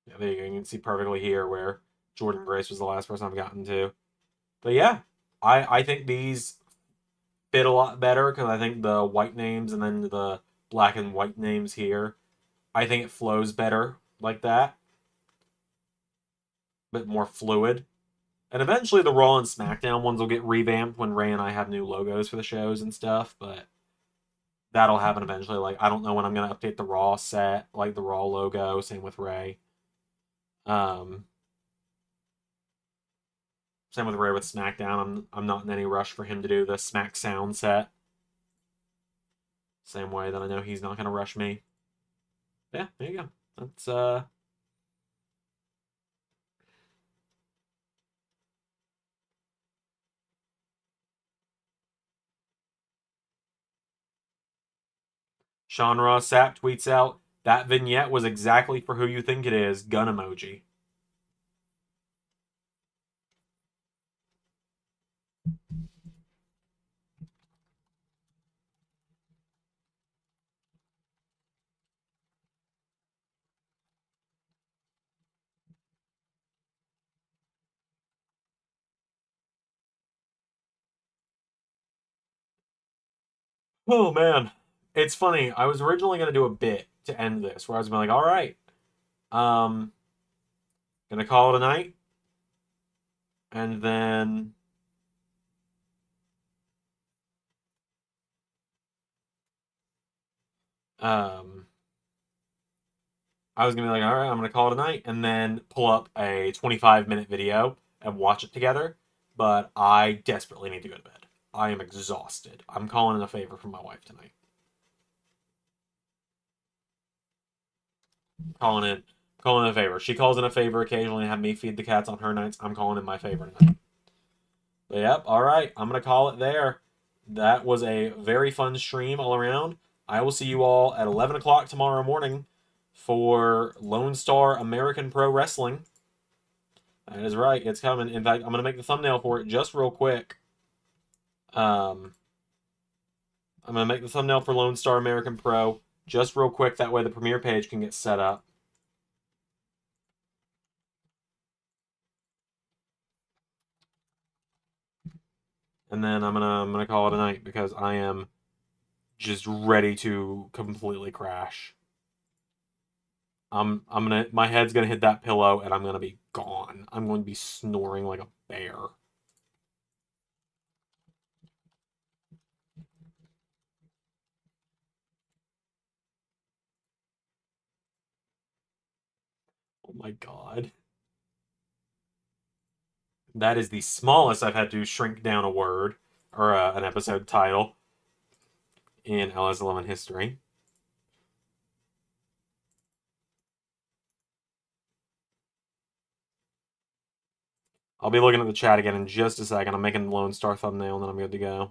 Yeah, there you go. You can see perfectly here where Jordan Grace was the last person I've gotten to. But yeah, I think these fit a lot better because I think the white names and then the black and white names here, I think it flows better like that. Bit more fluid. And eventually the Raw and SmackDown ones will get revamped when Ray and I have new logos for the shows and stuff, but that'll happen eventually. Like, I don't know when I'm going to update the Raw set, like the Raw logo, same with Ray. Same with Ray with SmackDown. I'm not in any rush for him to do the Smack Sound set. Same way that I know he's not going to rush me. Yeah, there you go. That's Sean Ross Sapp tweets out, that vignette was exactly for who you think it is. Gun emoji. Oh man, it's funny. I was originally gonna do a bit to end this, where I was gonna be like, all right, um, gonna call it a night, and then um, I was gonna be like, all right, I'm gonna call it a night, and then pull up a 25-minute video and watch it together. But I desperately need to go to bed. I am exhausted. I'm calling in a favor from my wife tonight. Calling in a favor. She calls in a favor occasionally and have me feed the cats on her nights. I'm calling in my favor tonight. But yep, alright. I'm going to call it there. That was a very fun stream all around. I will see you all at 11 o'clock tomorrow morning for Lone Star American Pro Wrestling. That is right. It's coming. In fact, I'm going to make the thumbnail for it just real quick. I'm going to make the thumbnail for Lone Star American Pro just real quick. That way the premiere page can get set up. And then I'm gonna call it a night because I am just ready to completely crash. My head's gonna hit that pillow and I'm gonna be gone. I'm going to be snoring like a bear. Oh my god. That is the smallest I've had to shrink down a word or an episode title in LS11 history. I'll be looking at the chat again in just a second. I'm making the Lone Star thumbnail and then I'm good to go.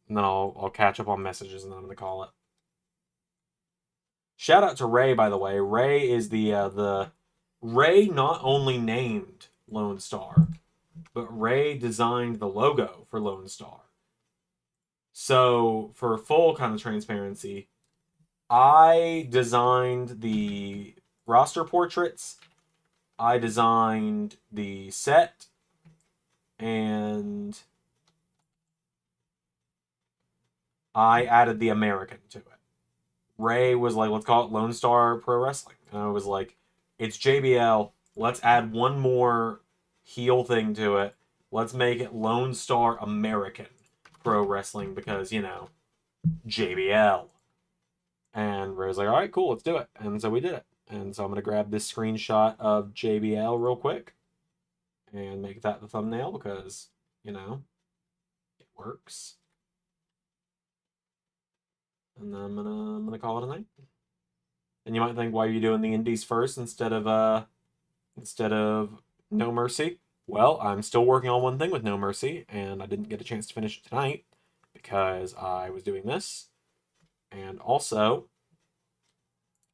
And then I'll catch up on messages and then I'm gonna call it. Shout out to Ray, by the way. Ray is the Ray not only named Lone Star, but Ray designed the logo for Lone Star. So for full kind of transparency, I designed the roster portraits, I designed the set, and I added the American to it. Ray was like, let's call it Lone Star Pro Wrestling. And I was like, it's JBL. Let's add one more heel thing to it. Let's make it Lone Star American Pro Wrestling because, you know, JBL. And Ray's like, all right, cool, let's do it. And so we did it. And so I'm going to grab this screenshot of JBL real quick and make that the thumbnail because, you know, it works. And then I'm gonna call it a night. And you might think, why are you doing the indies first instead of No Mercy? Well, I'm still working on one thing with No Mercy, and I didn't get a chance to finish it tonight because I was doing this. And also,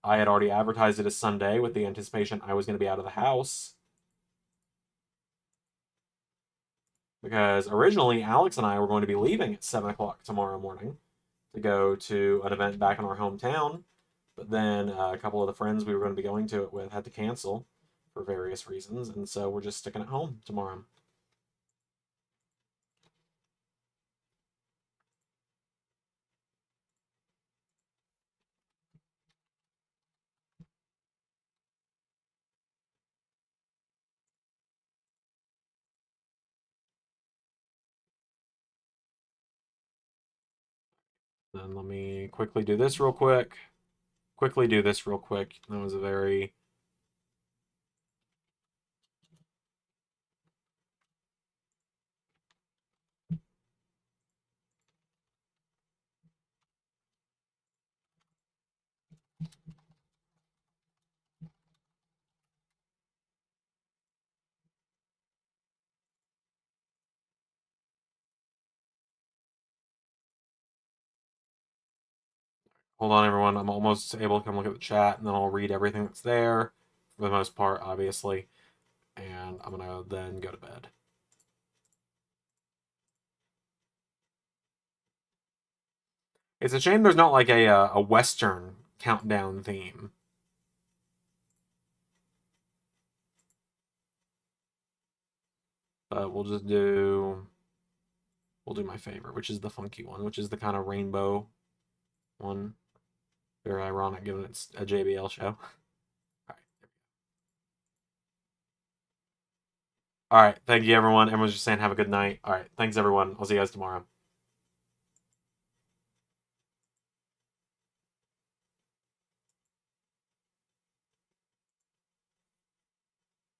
I had already advertised it as Sunday with the anticipation I was going to be out of the house. Because originally, Alex and I were going to be leaving at 7 o'clock tomorrow morning to go to an event back in our hometown. But then a couple of the friends we were going to be going to it with had to cancel for various reasons. And so we're just sticking at home tomorrow. Then let me quickly do this real quick. That was a very... Hold on, everyone. I'm almost able to come look at the chat, and then I'll read everything that's there, for the most part, obviously. And I'm going to then go to bed. It's a shame there's not like a Western countdown theme. But we'll do my favorite, which is the funky one, which is the kind of rainbow one. Very ironic given it's a JBL show. All right. Thank you, everyone. Everyone's just saying have a good night. All right. Thanks, everyone. I'll see you guys tomorrow.